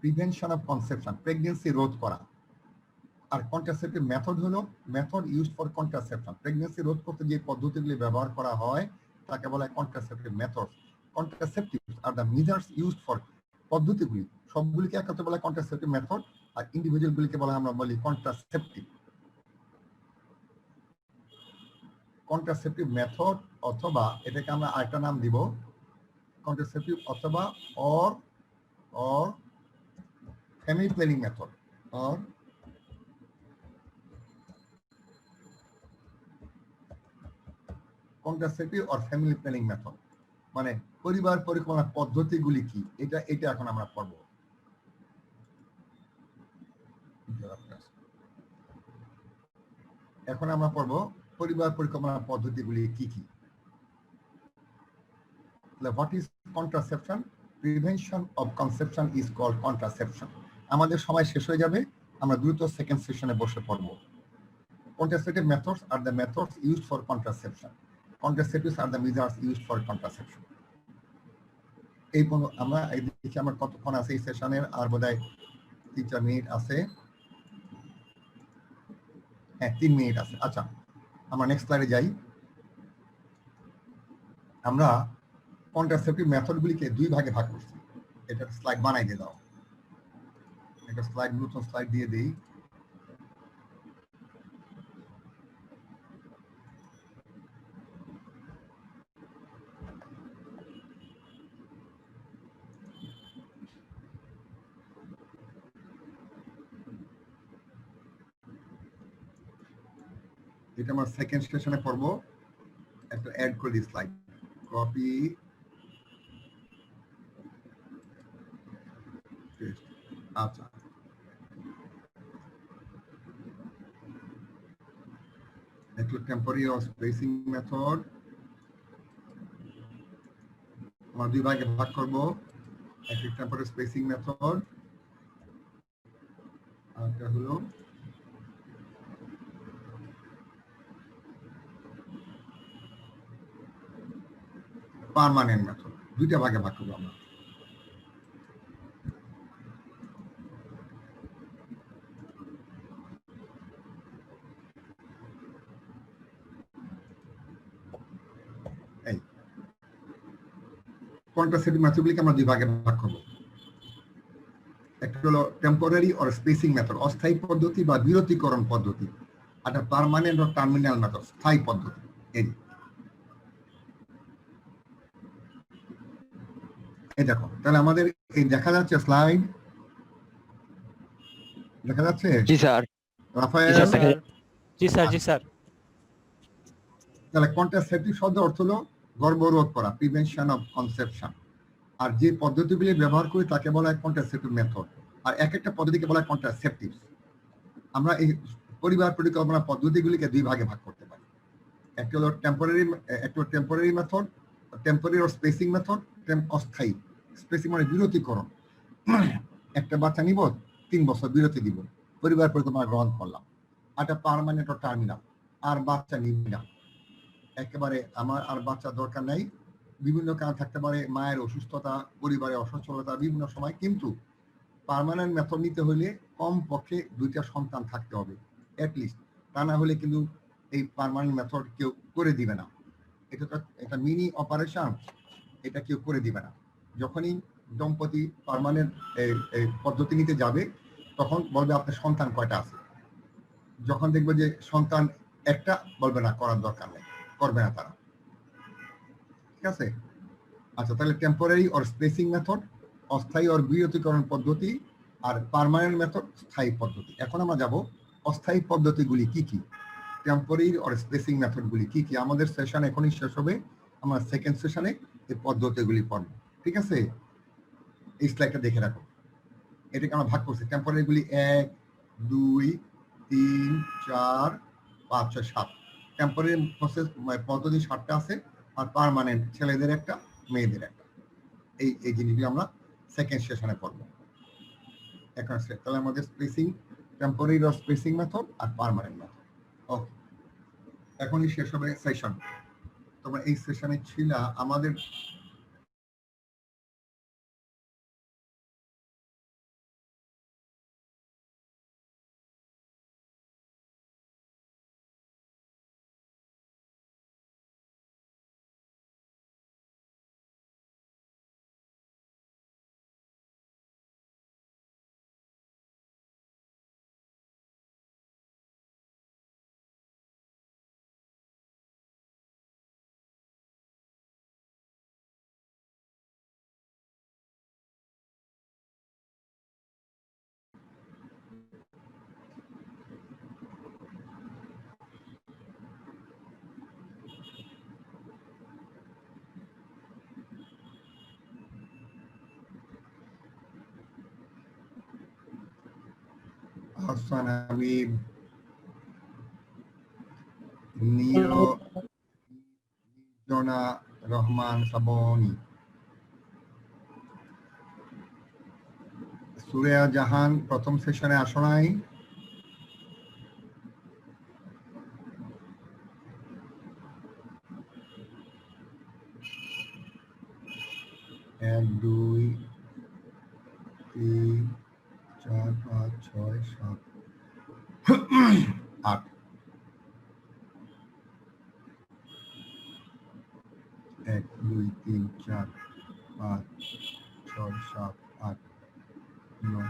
প্রিভেনশন অফ কনসেপশন, প্রেগন্যান্সি রোধ করা। আর কন্ট্রাসেপটিভ মেথড হলো method use for contraception, pregnancy রোধ করতে যে পদ্ধতিগুলি ব্যবহার করা হয় তাকে বলা হয় contraceptive method. Contraceptives are the measures used for, পদ্ধতিগুলি সবগুলিকে একত্রে বলা হয় কন্ট্রাসেপটিভ মেথড, আর ইন্ডিভিজুয়ালগুলিকে বলা হয় আমরা বলি কন্ট্রাসেপটিভ। কন্ট্রাসেপটিভ মেথড অথবা এটাকে আমরা আরেকটা নাম দিব কন্ট্রাসেপটিভ অথবা or family planning method, or contraceptive or family planning method. মানে পরিবার পরিকল্পনা পদ্ধতিগুলি কি, এটা এখন আমরা পড়ব। এখন আমরা পড়ব পরিবার পরিকল্পনা পদ্ধতিগুলি কি কি। What is contraception? Prevention of conception is called contraception. আমাদের সময় শেষ হয়ে যাবে, আমরা দ্রুত সেকেন্ড সেশনে বসে পড়ব। Contraceptive methods are the methods used for contraception. Contraceptives are the measures used for contraception. এই আমরা এই দেখি আমার কতক্ষণ আছে এই সেশনের, আর বোধহয় 3-4 মিনিট আছে। হ্যাঁ 3 মিনিট আছে। আচ্ছা আমরা নেক্সট স্লাইডে যাই। আমরা কন্ট্রাসেপটিভ মেথডগুলিকে 2 ভাগে ভাগ করছি। এটা স্লাইড বানাই দিয়ে দাও, একটা স্লাইড, নতুন স্লাইড দিয়ে দিই। এটা আমরা সেকেন্ড সেশনে পড়বো। একটা অ্যাড করে দিই স্লাইড, কপি পেস্ট। আচ্ছা একটা টেম্পোরারি অর স্পেসিং মেথড আমরা 2 ভাগে ভাগ করব। একটা টেম্পোরারি স্পেসিং মেথড, আর একটা হলো পার্মানেন্ট মেথড, দুইটা ভাগে ভাগ করবো আমরা। এই কন্ট্রাসেপ্টিভ মেথডগুলিকে আমরা দুই ভাগে ভাগ করবো। একটা হলো টেম্পোরারি অর স্পেসিং মেথড, অস্থায়ী পদ্ধতি বা বিরতিকরণ পদ্ধতি, আর একটা পার্মানেন্ট অর টার্মিনাল মেথড, স্থায়ী পদ্ধতি। এই দেখো, তাহলে আমাদের এই দেখা যাচ্ছে স্লাইড, দেখা যাচ্ছে? জি স্যার। রাফায়েল? জি স্যার, জি স্যার। তাহলে কন্ট্রাসেপ্টিভ শব্দ অর্থ হলো গর্ভরোধ করা, প্রিভেনশন অফ কনসেপশন। আর যে পদ্ধতিগুলি ব্যবহার করি তাকে বলা হয় কন্ট্রাসেপ্টিভ মেথড, আর এক একটা পদ্ধতিকে বলা হয় কন্ট্রাসেপ্টিভ। আমরা এই পরিবার পরিকল্পনা পদ্ধতিগুলিকে দুই ভাগে ভাগ করতে পারি। একটা হলো temporary method, temporary or spacing method, অস্থায়ী। স্পেসিং মানে বিরতিকরণ, একটা বাচ্চা নিব 3 বছর বিরতি দিব, পরিবার পরিকল্পনা গ্রহণ করলাম। আর একটা পার্মানেন্ট অর টার্মিনাল, আর বাচ্চা নিব না, একেবারে আমার আর বাচ্চা দরকার নাই, বিভিন্ন কারণ থাকতে পারে, মায়ের অসুস্থতা, পরিবারের অসচ্ছলতা, বিভিন্ন সময়। কিন্তু পার্মানেন্ট মেথড নিতে হলে কম পক্ষে 2টা সন্তান থাকতে হবে অ্যাটলিস্ট, তা না হলে কিন্তু এই পার্মানেন্ট মেথড কেউ করে দিবে না। এটা তো একটা মিনি অপারেশন, এটা কেউ করে দিবে না। যখনই দম্পতি পার্মানেন্ট পদ্ধতি নিতে যাবে তখন বলবে আপনার সন্তান কয়টা আছে। যখন দেখবে যে সন্তান একটা, বলবে না করার দরকার নেই, করবে না তারা। ঠিক আছে? আচ্ছা, তাহলে টেম্পোরারি অর স্পেসিং মেথড, অস্থায়ী অর বিরতিকরণ পদ্ধতি, আর পার্মানেন্ট মেথড, স্থায়ী পদ্ধতি। এখন আমরা যাব অস্থায়ী পদ্ধতিগুলি কি কি, টেম্পোরারি অর স্পেসিং মেথডগুলি কি কি। আমাদের সেশন এখনই শেষ হবে, আমরা সেকেন্ড সেশনে এই পদ্ধতিগুলি পড়ব। ঠিক আছে? এই স্লাইডটা দেখে রাখো, এটাকে আমরা ভাগ করছি। টেম্পোরারিগুলি 1, 2, 3, 4, 5, 6, 7। টেম্পোরারি প্রসেস পদ্ধতি 7টা আছে, আর পার্মানেন্ট ছেলেদের একটা, মেয়েদের একটা। এই জিনিসগুলো আমরা সেকেন্ড সেশনে পড়ব। এখন তাহলে আমাদের spacing, temporary or spacing method আর পার্মানেন্ট মেথড। ওকে, এখনই শেষ হবে সেশন। তোমরা এই সেশনে ছিলা। আমাদের হাসান হাবিব, নির্জনা রহমান শ্রাবণী, সুরেয়া জাহান প্রথম সেশনে আসো নাই? 1, 2, 3, 4, 5, 6, 7, 8। 1, 2, 3, 4, 5, 6, 7, 8, 9।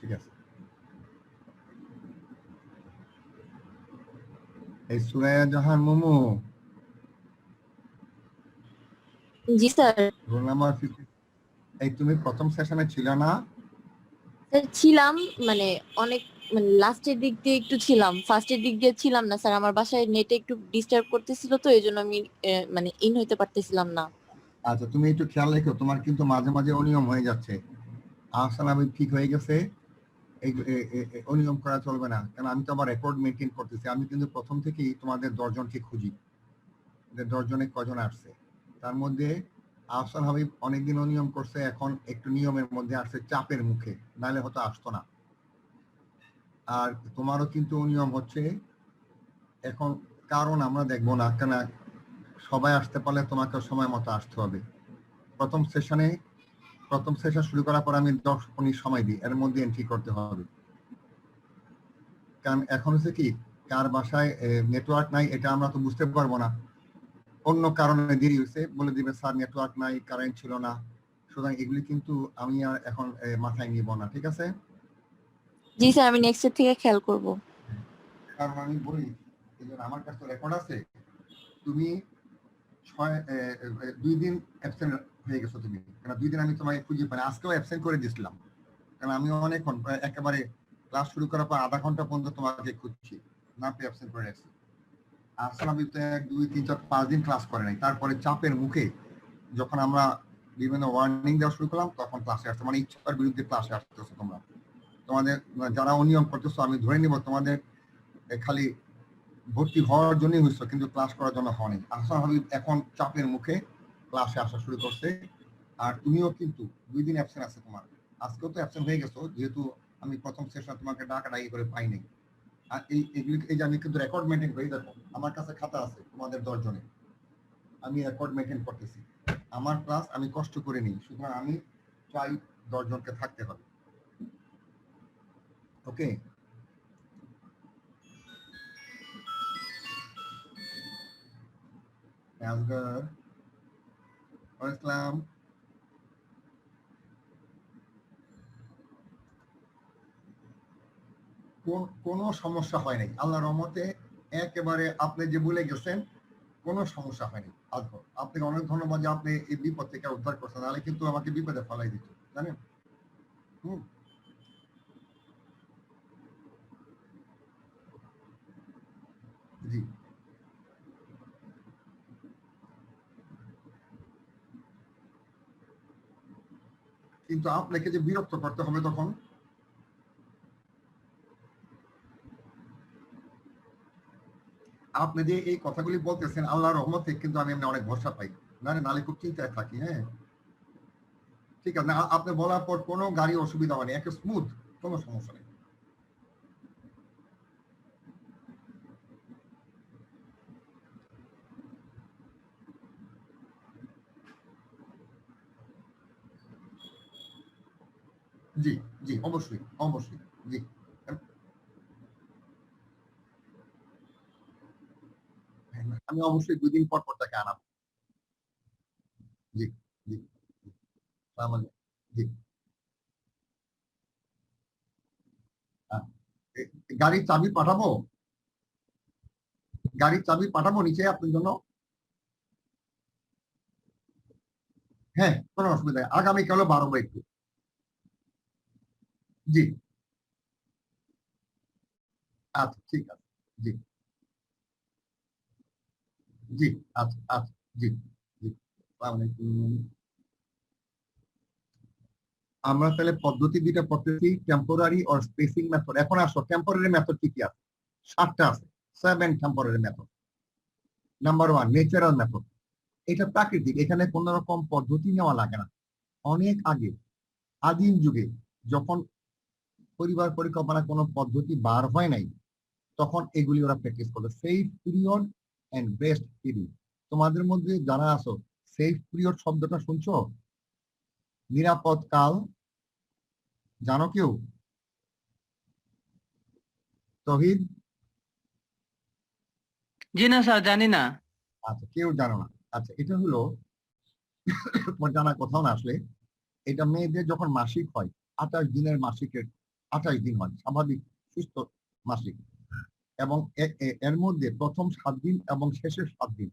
ঠিক আছে, এই সুরায়া জাহান মোমো, জি স্যার। Roll number 50। এই তুমি প্রথম সেশনে ছিল না? স্যার ছিলাম, মানে অনেক, মানে লাস্টের দিক দিয়ে একটু ছিলাম, ফার্স্টের দিক দিয়ে ছিলাম না স্যার। আমার বাসায় নেটে একটু ডিস্টার্ব করতেছিল, তো এই জন্য আমি মানে ইন হইতে পারতেছিলাম না। আচ্ছা, তুমি একটু খেয়াল রেখো, তোমার কিন্তু মাঝে মাঝে অনিয়ম হয়ে যাচ্ছে। আহসান আমি ঠিক হয়ে গেছে, অনিয়ম করা চলবে না, কারণ আমি তো আবার রেকর্ড মেনটেন করতেছি। আমি কিন্তু প্রথম থেকেই তোমাদের 10 জনকে খুঁজি, 10 জনে কজন আসছে, তার মধ্যে আহসান হাবিব অনেকদিন অনিয়ম করছে, এখন একটু নিয়মের মধ্যে আসছে চাপের মুখে, নাহলে হয়তো আসতো না। আর তোমারও কিন্তু অনিয়ম হচ্ছে এখন, কারণ আমরা দেখবো না কেন সবাই আসতে পারলে তোমাকে সময় মতো আসতে হবে। প্রথম সেশন শুরু করার পর আমি 10-15 সময় দিই, এর মধ্যে এন্ট্রি করতে হবে। কারণ এখন হচ্ছে কি, কার বাসায় নেটওয়ার্ক নাই এটা আমরা তো বুঝতে পারবো না, অন্য কারণে দেরি হয়েছে বলে দিবে স্যার নেটওয়ার্ক নাই, কারেন্ট ছিল না। সুতরাং এগুলি কিন্তু আমি আর এখন মাথায় নিব না, ঠিক আছে? জি স্যার, আমি নেক্সট থেকে খেয়াল করব। কারণ আমি বলি, আমার কাছে রেকর্ড আছে, তুমি 2 দিন অ্যাবসেন্ট হয়ে গেছো তুমি, কারণ 2 দিন আমি তোমাকে খুঁজে পাই, আজকেও অ্যাবসেন্ট করে দিছিলাম, কারণ আমি অনেকক্ষণ প্রায় একেবারে ক্লাস শুরু করার পর আধা ঘন্টা পর্যন্ত তোমাকে খুঁজছি, না পেয়ে অ্যাবসেন্ট করে রাখছি। আসলে আমি তো 1, 2, 3, 4, 5 দিন ক্লাস করে নাই, তারপরে চাপের মুখে যখন আমরা বিভিন্ন ওয়ার্নিং দেওয়া শুরু করলাম তখন ক্লাসে আসতো, মানে ইচ্ছার বিরুদ্ধে ক্লাসে আসতেছো তোমরা। তোমাদের যারা অনিয়ম করতেছো আমি ধরে নিব তোমাদের খালি ভর্তি হওয়ার জন্যই হয়েছে, কিন্তু ক্লাস করার জন্য হয়নি। আহসান হাবিব এখন চাপের মুখে ক্লাসে আসা শুরু করছে, আর তুমিও কিন্তু 2 দিন অ্যাবসেন্ট আছে তোমার, আজকেও তো অ্যাবসেন্ট হয়ে গেছো, যেহেতু আমি প্রথম সেশন তোমাকে ডাকাডাকি করে পাইনি। আর এইগুলি এই যে আমি কিন্তু রেকর্ড মেনটেন করি, দেখো আমার কাছে খাতা আছে তোমাদের 10 জনের, আমি রেকর্ড মেনটেন করতেছি, আমার ক্লাস আমি কষ্ট করে নিই, সুতরাং আমি চাই 10 জনকে থাকতে হবে। ওকে, আসগর ইসলাম, কোনো সমস্যা হয় নাই আল্লাহর রহমতে, একেবারে আপনি যে বলে গেছেন কোনো সমস্যা হয়নি। আজগর আপনাকে অনেক ধন্যবাদ যে আপনি এই বিপদ থেকে উদ্ধার করছেন, নাহলে কিন্তু আমাকে বিপদে ফেলাই দিত, জানেন। জি, কিন্তু আপনাকে যে বিরক্ত করতে হবে তখন, আপনি যে এই কথাগুলি বলতেছেন আল্লাহর রহমতে, কিন্তু আমি এমনি অনেক ভরসা পাই, নাহলে খুব চিন্তায় থাকি। হ্যাঁ ঠিক আছে, আপনি বলার পর কোনো গাড়ি অসুবিধা হয়নি, একে স্মুথ, কোনো সমস্যা নেই। জি জি, অবশ্যই অবশ্যই, জি। আমি অবশ্যই 2 দিন পর পর তাকে আনাবো। জি জি, আমাদের জি, গাড়ির চাবি পাঠাবো, গাড়ির চাবি পাঠাবো নিচে আপনার জন্য। হ্যাঁ কোনো অসুবিধা নেই, আগামীকালও বাড়বো একটু। জি, আচ্ছা ঠিক আছে। জি জি, আচ্ছা আচ্ছা, জি জি, আসসালামু আলাইকুম। আমরা তাহলে পদ্ধতি 2টা পদ্ধতি, টেম্পোরারি আর স্পেসিং মেথড। এখন আসো, টেম্পোরারি মেথড কি কি আছে? 7টা আছে, 7 temporary method. Number 1 natural method, এটা প্রাকৃতিক, এখানে কোন রকম পদ্ধতি নেওয়া লাগে না। অনেক আগে আদিম যুগে যখন পরিবার পরিকল্পনা কোনো পদ্ধতি বার হয় নাই, তখন এগুলি ওরা প্র্যাকটিস করলো। Safe period and best period. তোমাদের মধ্যে যারা আছো, সেফ পিরিয়ড শব্দটা শুনছো? নিরাপদ কাল জানো কেউ? তহিদ? জি না স্যার, জানি না। আচ্ছা, কেউ জানো না। আচ্ছা, এটা হলো তোমার জানা কোথাও না আসলে, এটা মেয়েদের যখন মাসিক হয়, 28 দিনের মাসিকের 28 দিন হয় স্বাভাবিক সুস্থ মাসিক, এবং এর মধ্যে প্রথম 7 দিন এবং শেষের 7 দিন,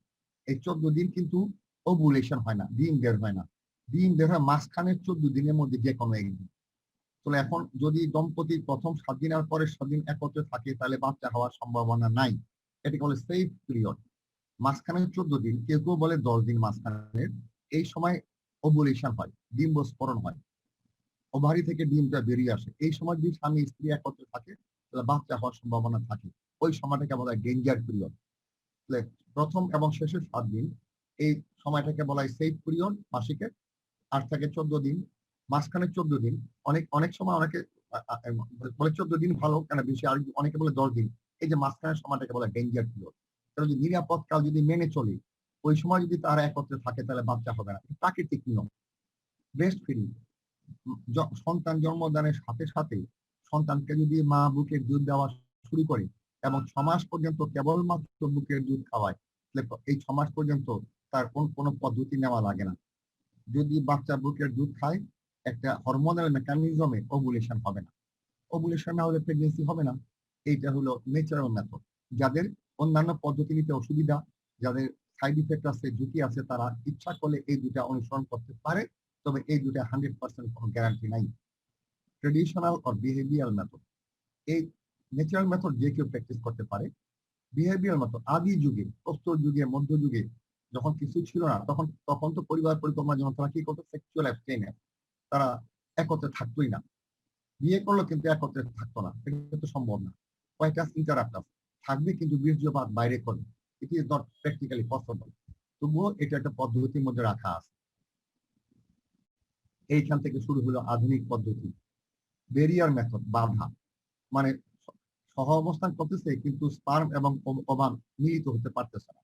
এই 14 দিন কিন্তু ওভুলেশন হয় না, ডিম বের হয় না। ডিম বের হয় মাঝখানের 14 দিনের মধ্যে যে কোনো একদিন। তো এখন যদি দম্পতি প্রথম 7 দিন আর পরের 7 দিন একত্রে থাকে, তাহলে বাচ্চা হওয়ার সম্ভাবনা নাই। এটাকে বলে সেফ পিরিয়ড। মাঝখানের 14 দিন, কেউ কেউ বলে 10 দিন মাঝখানের, এই সময় ওভুলেশন হয়, ডিম্বস্ফোরণ হয়, ওভারি থেকে ডিমটা বেরিয়ে আসে। এই সময় যদি স্বামী স্ত্রী একত্রে থাকে তাহলে বাচ্চা হওয়ার সম্ভাবনা থাকে। ওই সময়টাকে বলা হয় ডেঞ্জার পিরিয়ড। প্রথম এবং শেষের 7 দিন এই সময়টাকে বলা হয় সেফ পিরিয়ড মাসিকের, 8 থেকে 14 দিন, মাঝখানে 14 দিন, অনেক সময় অনেকে বলে 14 দিন ভালো, কেন বেশি, আর অনেকে বলে 10 দিন। এই যে মাঝখানের সময়টাকে বলা ডেঞ্জার পিরিয়ড। তাহলে যদি নিরাপদ কাল যদি মেনে চলে, ওই সময় যদি তারা একত্রে থাকে তাহলে বাচ্চা হবে না, প্রাকৃতিক নিয়ম। ব্রেস্ট ফিডিং, সন্তান জন্মদানের সাথে সাথে সন্তানকে যদি মা বুকের দুধ দেওয়া শুরু করে এবং 6 মাস পর্যন্ত কেবলমাত্র বুকের দুধ খাওয়ায়, তাহলে এই 6 মাস পর্যন্ত তার কোনো পদ্ধতি নেওয়া লাগে না। যদি বাচ্চা বুকের দুধ খায়, একটা হরমোনাল মেকানিজমে ওভুলেশন হবে না। ওভুলেশন না হলে প্রেগনেন্সি হবে না। এইটা হলো ন্যাচারাল মেথড। যাদের অন্যান্য পদ্ধতি নিতে অসুবিধা, যাদের সাইড ইফেক্ট আছে, ঝুঁকি আছে, তারা ইচ্ছা করলে এই দুটা অনুসরণ করতে পারে, তবে এই দুটা 100% কোনো গ্যারান্টি নাই। ট্রেডিশনাল আর বিহেভিয়ারাল মেথড, এই ন্যাচারাল মেথড যে কেউ প্র্যাকটিস করতে পারে। বিহেভিয়ারাল মেথড আদি যুগে, প্রস্তর যুগে, মধ্যযুগে যখন কিছু ছিল না, তখন তো পরিবার পরিকল্পনা যেমন তারা কি করতো, সেক্সুয়াল অ্যাবস্টেইনেন্স, তারা একত্রে থাকতোই না। বিয়ে করলো কিন্তু একত্রে থাকতো না, এটা তো সম্ভব না। কয়েকটা ইন্টারাপ্টাস থাকবে কিন্তু বীর্যপাত বাইরে করবে, it is not practically possible. তবুও এটা একটা পদ্ধতির মধ্যে রাখা আছে। এইখান থেকে শুরু হলো আধুনিক পদ্ধতি। ব্যারিয়ার মেথড, বাধা, মানে সহ অবস্থান করতেছে কিন্তু স্পার্ম এবং ওভাম মিলিত হতে পারতেছে না।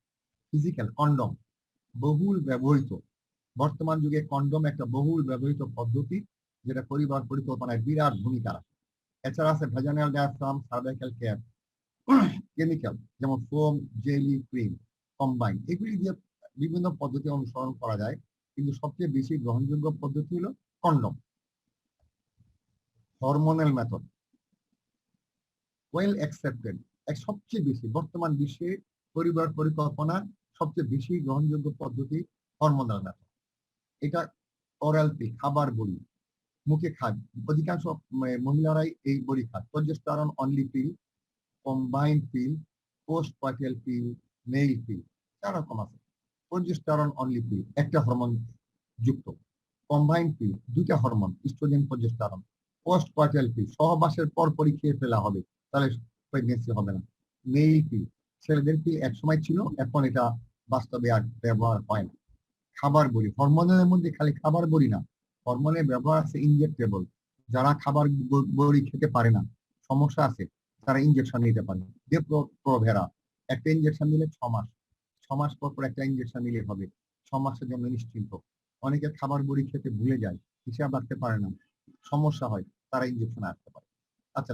ফিজিক্যাল কন্ডম, বহুল ব্যবহৃত, বর্তমান যুগে কন্ডম একটা বহুল ব্যবহৃত পদ্ধতি, যেটা পরিবার পরিকল্পনায় বিরাট ভূমিকা রাখে। এছাড়া আছে vaginal diaphragm, cervical care, chemical যেমন ফোম, জেলি, ক্রিম, কম্বাইন, এগুলি দিয়ে বিভিন্ন পদ্ধতি অনুসরণ করা যায়, কিন্তু সবচেয়ে বেশি গ্রহণযোগ্য পদ্ধতি হলো condom. Hormonal method well accepted, সবচেয়ে বেশি বর্তমান বিশ্বে পরিবার পরিকল্পনা সবচেয়ে বেশি গ্রহণযোগ্য পদ্ধতি হরমোনাল মেথড। এটা ওরাল পিল, খাবার বড়ি, মুখে খায়, অধিকাংশ মহিলারাই এই বড়ি খায়। প্রজেস্টেরন অনলি পিল, কম্বাইন্ড পিল, পোস্ট পার্টিয়াল পিল, মেইল পিল, 4 রকম আছে। প্রজেস্টেরন অনলি পিল একটা হরমোন যুক্ত, কম্বাইন্ড পিল 2টা হরমোন, ইস্ট্রোজেন, প্রজেস্টেরন। পোস্ট পার্টিয়াল পিল সহবাসের পরপরই খেয়ে ফেলা হবে, তাহলে প্রেগনেন্সি হবে না। মেইল পিল ছেলেদের পিল একসময় ছিল, এখন এটা বাস্তবে আর ব্যবহার হয় না। খাবার বড়ি, হরমোনের মধ্যে খালি খাবার বড়ি না, হরমোনের ব্যবহার আছে ইনজেক্টেবল। যারা খাবার বড়ি খেতে পারে না, সমস্যা আছে, তারা ইনজেকশন নিতে পারে। ডেপ্রোভেরা একটা ইনজেকশন নিলে 6 মাস, 6 মাস পর একটা ইনজেকশন নিলে হবে, 6 মাসের জন্য নিশ্চিন্ত। অনেকে খাবার বড়ি খেতে ভুলে যায়, হিসাব রাখতে পারে না, সমস্যা হয়, তারা ইনজেকশন আসতে পারে। আচ্ছা,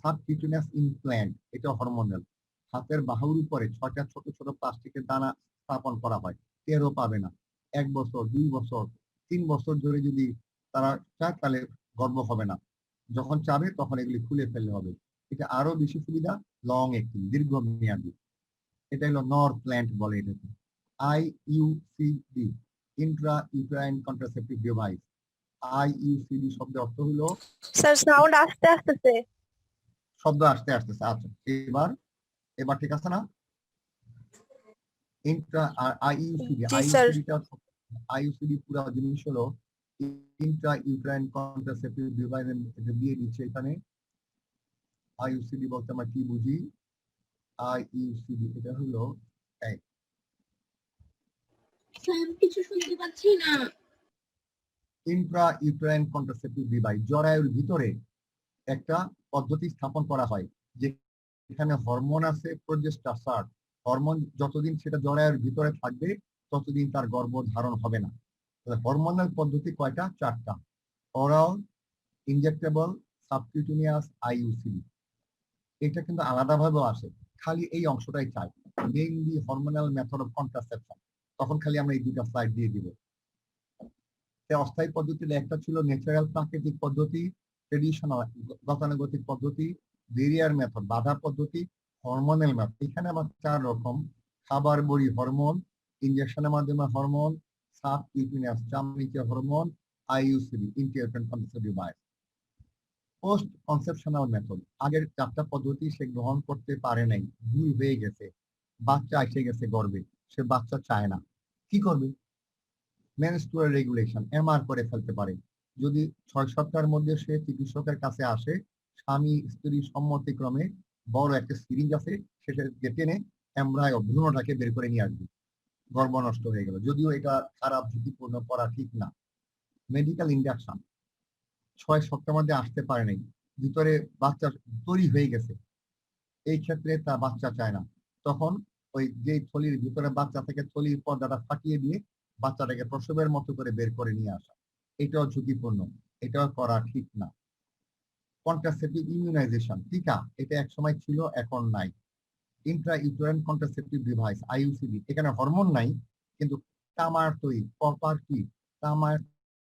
সাবকিউটেনিয়াস ইমপ্ল্যান্ট, এটা হরমোনাল। হাতের বাহুর উপরে 6টা ছোট ছোট প্লাস্টিকের দানা স্থাপন করা হয়, টেরও পাবে না। 1 বছর, 2 বছর, 3 বছর ধরে যদি তারা চায় তাহলে গর্ভ হবে না, যখন চাবে তখন এগুলি খুলে ফেললে হবে। এটা আরো বেশি সুবিধা, লং একটি দীর্ঘমেয়াদী। এটা হলো নর প্ল্যান্ট বলে এটাকে। IUCD, Intra uterine contraceptive device. IUCD শব্দের অর্থ হলো, স্যার সাউন্ড আস্তে আসতেছে। শব্দ আসতে আসতেছে। আচ্ছা, এবার ঠিক আছে না? ইন্ট্রা IUCD, জি স্যার। IUCD পুরো জিনিস হলো ইন্ট্রা ইউটেরাইন কন্ট্রাসেপটিভ ডিভাইস। এটা দিয়ে দিচ্ছে এখানে। IUCD বলতে আমরা কি বুঝি? IUCD এটা হলো স্যার কিছু শুনতে পাচ্ছি না। ইন্ট্রা ইউটেরাইন কন্ট্রাসেপটিভ ডিভাইস, জরায়ুর ভিতরে একটা পদ্ধতি স্থাপন করা হয়, যেখানে হরমোন আছে, প্রজেস্টেরন হরমোন। যতদিন সেটা জরায়ুর ভিতরে থাকবে ততদিন তার গর্ভধারণ হবে না। হরমোনাল পদ্ধতি কয়টা? 4টা। Oral, injectable, subcutaneous, IUCD। এটা কিন্তু আলাদাভাবেও আসে, খালি এই অংশটাই চাই, mainly hormonal method of contraception. তখন খালি আমরা এই 2টা স্লাইড দিয়ে দিব। অস্থায়ী পদ্ধতির একটা ছিল ন্যাচারাল প্রাকৃতিক পদ্ধতি, ট্রেডিশনাল গতানুগতিক পদ্ধতি, ব্যারিয়ার মেথড বাধা পদ্ধতি, হরমোনাল মেথড। এখানে আবার 4 রকম: খাবার বড়ি হরমোন, ইনজেকশনের মাধ্যমে হরমোন, সাবকিউটেনিয়াস চামড়িতে hormone, IUCD interference contraceptive device. Post conceptional method, আগের 4টা পদ্ধতি সে গ্রহণ করতে পারে নাই, ভুল হয়ে গেছে, বাচ্চা এসে গেছে গর্ভে, সে বাচ্চা চায় না, কি করবে? মেনস্ট্রুয়াল রেগুলেশন, MR করে ফেলতে পারে। যদি 6 সপ্তাহের মধ্যে সে চিকিৎসকের কাছে আসে, স্বামী স্ত্রী সম্মতিক্রমে বড় একটা সিরিঞ্জ আছে, সেটাকে টেনে এমব্রায়ো ভ্রূণটাকে বের করে নিয়ে আসবে। গর্ভ নষ্ট হয়ে গেল। যদিও এটা খারাপ, ঝুঁকিপূর্ণ, করা ঠিক না। মেডিকেল ইন্ডাকশন 6 সপ্তাহের মধ্যে আসতে পারে নাই, ভিতরে বাচ্চা তৈরি হয়ে গেছে, এই ক্ষেত্রে তা বাচ্চা চায় না, তখন ওই যে থলির ভিতরে বাচ্চা থেকে থলির পর্দাটা ফাটিয়ে দিয়ে বাচ্চাটাকে প্রসবের মতো করে বের করে নিয়ে আসা, এটাও ঝুঁকিপূর্ণ, এটাও করা ঠিক না। কন্ট্রাসেপটিভ ইমিউনাইজেশন, টিকা, এটা এক সময় ছিল, এখন নাই। Intra uterine contraceptive device, IUCD, এখানে হরমোন নাই, কিন্তু তামার তৈরি, কপার কি, তামার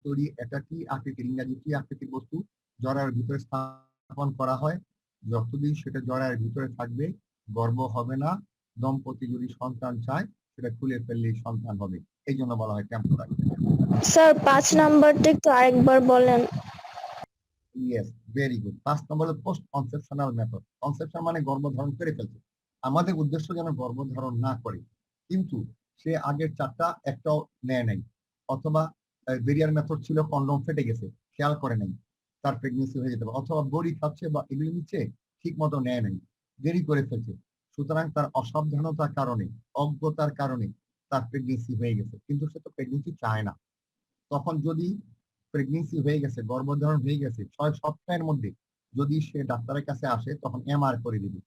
তৈরি, এটা কি আকৃতির, ইংরাজি কি আকৃতির বস্তু জরায়ুর ভিতরে স্থাপন করা হয়। যতদিন সেটা জরায়ুর ভিতরে থাকবে গর্ভ হবে না। দম্পতি যদি সন্তান চায় সেটা খুলে ফেললেই সন্তান হবে, এই জন্য বলা হয় টেম্পোরারি। স্যার 5 নাম্বারটা একটু আরেকবার বলেন। Yes, very good. 5 নম্বর হলো পোস্ট কনসেপশনাল মেথড। কনসেপশন মানে গর্ভধারণ করে ফেলছে। আমাদের উদ্দেশ্য যেন গর্ভধারণ না করে, কিন্তু সে আগের 4টা একটাও নেয় নাই, অথবা বেরিয়ার মেথড ছিল, কন্ডম ফেটে গেছে, খেয়াল করে নাই, তার প্রেগনেন্সি হয়ে যেতে পারে, অথবা বড়ি খাচ্ছে বা এগুলি নিচ্ছে, ঠিক মতো নেয় নাই, দেরি করে ফেলছে। সুতরাং তার অসাবধানতার কারণে, অজ্ঞতার কারণে তার প্রেগনেন্সি হয়ে গেছে, কিন্তু সে তো প্রেগনেন্সি চায় না। তখন যদি প্রেগনেন্সি হয়ে গেছে, গর্ভধারণ হয়ে গেছে, 6 সপ্তাহের মধ্যে যদি সে ডাক্তারের কাছে আসে, তখন এমআর করে দিবে।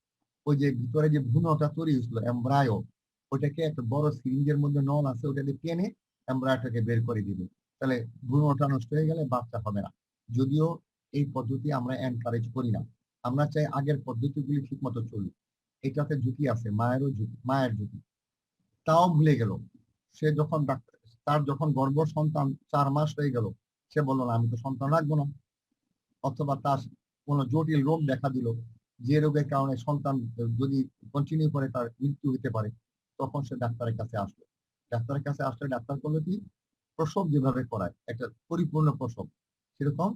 ওই যে ভিতরে যে ভ্রূণটা তৈরি হয়েছিল, এমব্রায়ো, ওটাকে একটা বড় সিরিঞ্জের মধ্যে নল আছে, ওটা দিয়ে টেনে এমব্রায়োটাকে বের করে দিবে। তাহলে ভ্রূণটা নষ্ট হয়ে গেলে বাচ্চা হবে না। যদিও এই পদ্ধতি আমরা এনকারেজ করি না, আমরা চাই আগের পদ্ধতিগুলি ঠিক মতো চলুক। এটাতে ঝুঁকি আছে, মায়েরও ঝুঁকি, মায়ের ঝুঁকি। তাও ভুলে গেল, সে যখন তার যখন গর্ভ সন্তান 4 মাস হয়ে গেল, সে বললো না আমি তো সন্তান রাখবো না, অথবা তার কোনো জটিল রোগ দেখা দিল, যে রোগের কারণে সন্তান যদি কন্টিনিউ করে তার মৃত্যু হতে পারে, তখন সে ডাক্তারের কাছে আসলো। ডাক্তারের কাছে আসলে ডাক্তার করলো কি, প্রসব যেভাবে করায় একটা পরিপূর্ণ প্রসব, সেরকম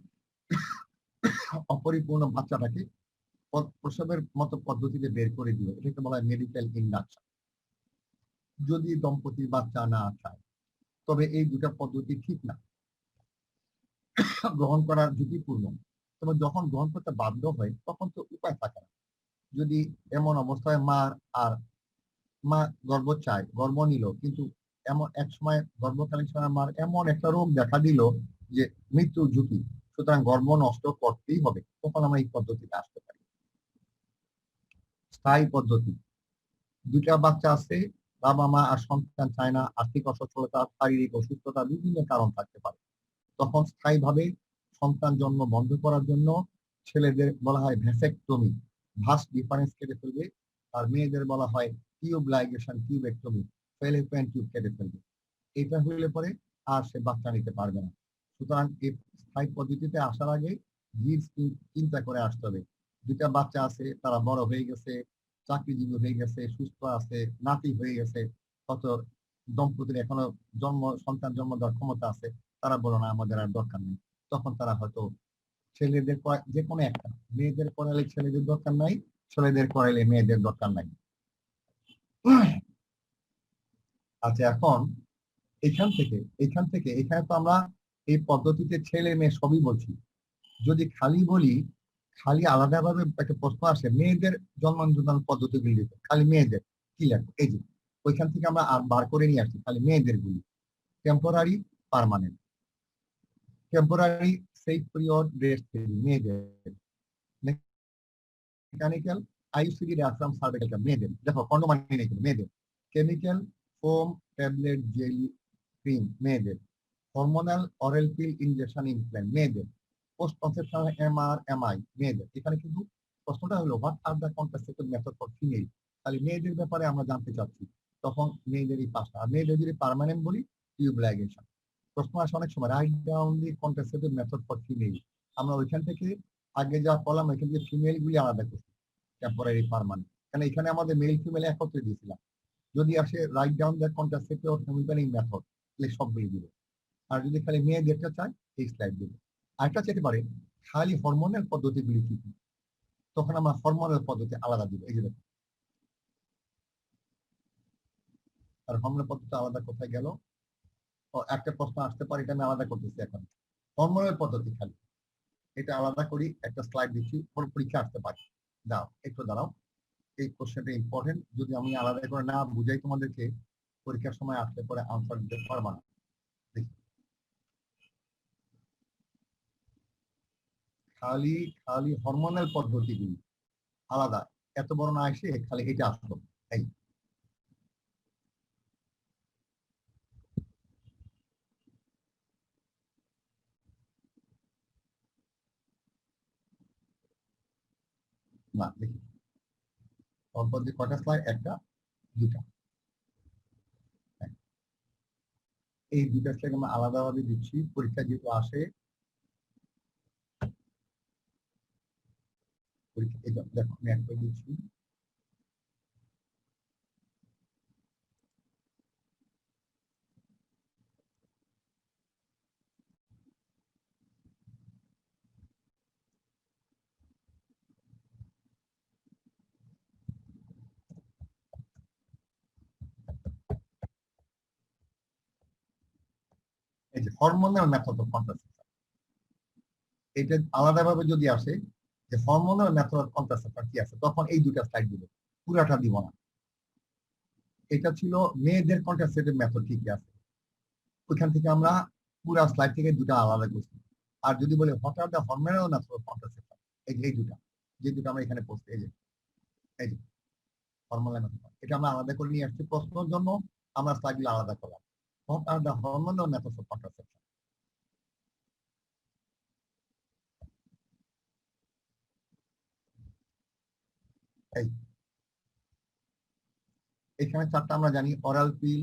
অপরিপূর্ণ বাচ্চাটাকে প্রসবের মতো পদ্ধতিতে বের করে দিল। এটাকে বলা হয় মেডিকেল ইন্ডাকশন। যদি দম্পতি বাচ্চা না চায়, তবে এই দুটা পদ্ধতি ঠিক না, গ্রহণ করা ঝুঁকিপূর্ণ। তবে যখন গ্রহণ করতে বাধ্য হয়, তখন তো উপায় থাকে না। যদি এমন অবস্থায় মা গর্ভ চায়, গর্ভ নিল, কিন্তু এমন এক সময় গর্ভকালীন সময় মার এমন একটা রোগ দেখা দিল যে মৃত্যু ঝুঁকি, সুতরাং গর্ভ নষ্ট করতেই হবে, তখন আমরা এই পদ্ধতিতে আসতে পারি। স্থায়ী পদ্ধতি, 2টা বাচ্চা আছে, বাবা মা আর সন্তান চায় না, আর্থিক অসচ্ছলতা, শারীরিক অসুস্থতা, বিভিন্ন কারণ থাকতে পারে, তখন স্থায়ীভাবে সন্তান জন্ম বন্ধ করার জন্য ছেলেদের বলা হয় ভ্যাসেকটমি, ভাস ডিফারেন্স কেটে ফেলবে, আর মেয়েদের বলা হয় tube ligation, tubectomy, fallopian tube কেটে ফেলবে। এটা হইলে পরে আর সে বাচ্চা নিতে পারবে না। সুতরাং এই স্থায়ী পদ্ধতিতে আসার আগে চিন্তা করে আসতে হবে। 2টা বাচ্চা আছে, তারা বড় হয়ে গেছে, চাকরিজীবী হয়ে গেছে, সুস্থ আছে, নাতি হয়ে গেছে, কত দম্পতির এখনো সন্তান জন্ম দেওয়ার ক্ষমতা আছে, তারা বলো না আমাদের আর দরকার নেই। তখন তারা হয়তো ছেলেদের যে কোনো একটা, মেয়েদের করালে ছেলেদের দরকার নাই, ছেলেদের করালে মেয়েদের দরকার নাই। আচ্ছা, এখন এখান থেকে এখানে তো আমরা এই পদ্ধতিতে ছেলে মেয়ে সবই বলছি। যদি খালি বলি, খালি আলাদাভাবে একটা প্রশ্ন আসে, মেয়েদের জন্মদান পদ্ধতিগুলি খালি মেয়েদের কি লেখো, এই যে ওইখান থেকে আমরা বার করে নিয়ে আসছি খালি মেয়েদের গুলি। Temporary, permanent. Temporary safe period rest মেয়েদের, মেকানিক্যাল আইসিডি ডায়াফ্রাম সার্ভাইকাল মেয়েদের, দেখো কন্ডোমানি নেই মেয়েদের। Chemical foam tablet jelly cream মেয়েদের। হরমোনাল অরেল পিল ইনজেকশন ইমপ্ল্যান্ট মেয়েদের। পোস্ট কনসেপশনাল এমআই মেয়েদের। এখানে কিন্তু প্রশ্নটা হলো what are the contraceptive method for female, খালি মেয়েদের ব্যাপারে আমরা জানতে চাচ্ছি, তখন মেয়েদের এই 5টা। আর মেয়েদের যদি পার্মানেন্ট বলি, টিউব লাইগেশন। প্রশ্ন আসে অনেক সময় write down the contraceptive method for female, আমরা ওইখান থেকে আগে যা পড়লাম ওইখান থেকে ফিমেল গুলি আলাদা করছি, টেম্পোরারি, পার্মানেন্ট, কারণ এখানে আমাদের মেল ফিমেল একত্রে দিয়েছিলাম। যদি আসে write down the contraceptive or female method, তাহলে সবগুলি দিবে। আর যদি খালি মেয়েদেরটা চাই, এই স্লাইড দিবে। আরেকটা চাইতে পারে খালি হরমোনাল পদ্ধতিগুলি কি কি, তখন আমরা হরমোনাল পদ্ধতি আলাদা দিব। এই যে দেখো, আর হরমোনাল পদ্ধতি আলাদা কোথায় গেল, একটা প্রশ্ন আসতে পারে, এটা আমি আলাদা করতেছি। এখন হরমোনাল পদ্ধতি খালি এটা আলাদা করি, একটা স্লাইড দিচ্ছি, পরীক্ষা আসতে পারে। দাও একটু দাঁড়াও, এই কোশ্চেনটা ইম্পর্টেন্ট, যদি আমি আলাদা করে না বুঝাই তোমাদেরকে পরীক্ষার সময় আসলে পরে আনসার দিতে পারবা না। দেখি খালি খালি হরমোনাল পদ্ধতিগুলি আলাদা, এত বড় না এসে খালি এটা আসলো। এই না দেখি পদ্ধতি কয়টা স্লাইড, একটা দুটা, এই দুটা স্লাইড আমরা আলাদাভাবে দিচ্ছি পরীক্ষা যেহেতু আসে। পরীক্ষা এটা দেখো আমি একটা দিচ্ছি। এই যে হরমোনাল মেথড অফ কন্ট্রাসেপশন, এটা আলাদাভাবে যদি আসে যে হরমোনাল মেথড অফ কন্ট্রাসেপশন কি আছে, তখন এই দুটা স্লাইড দিব, পুরাটা দিব না। এটা ছিল মেয়েদের কন্ট্রাসেপটিভ মেথড, ঠিকই আছে, ওইখান থেকে আমরা পুরা স্লাইড থেকে দুটা আলাদা করছি। আর যদি বলে what are the hormonal method of contraception, এই দুটা যে দুটো আমরা এখানে পড়ছি, এই যে হরমোনাল মেথড, এটা আমরা আলাদা করে নিয়ে আসছি প্রশ্নের জন্য, আমরা স্লাইডগুলো আলাদা করলাম। What are the hormonal method of contraception, এখানে চারটা আমরা জানি, অরাল পিল,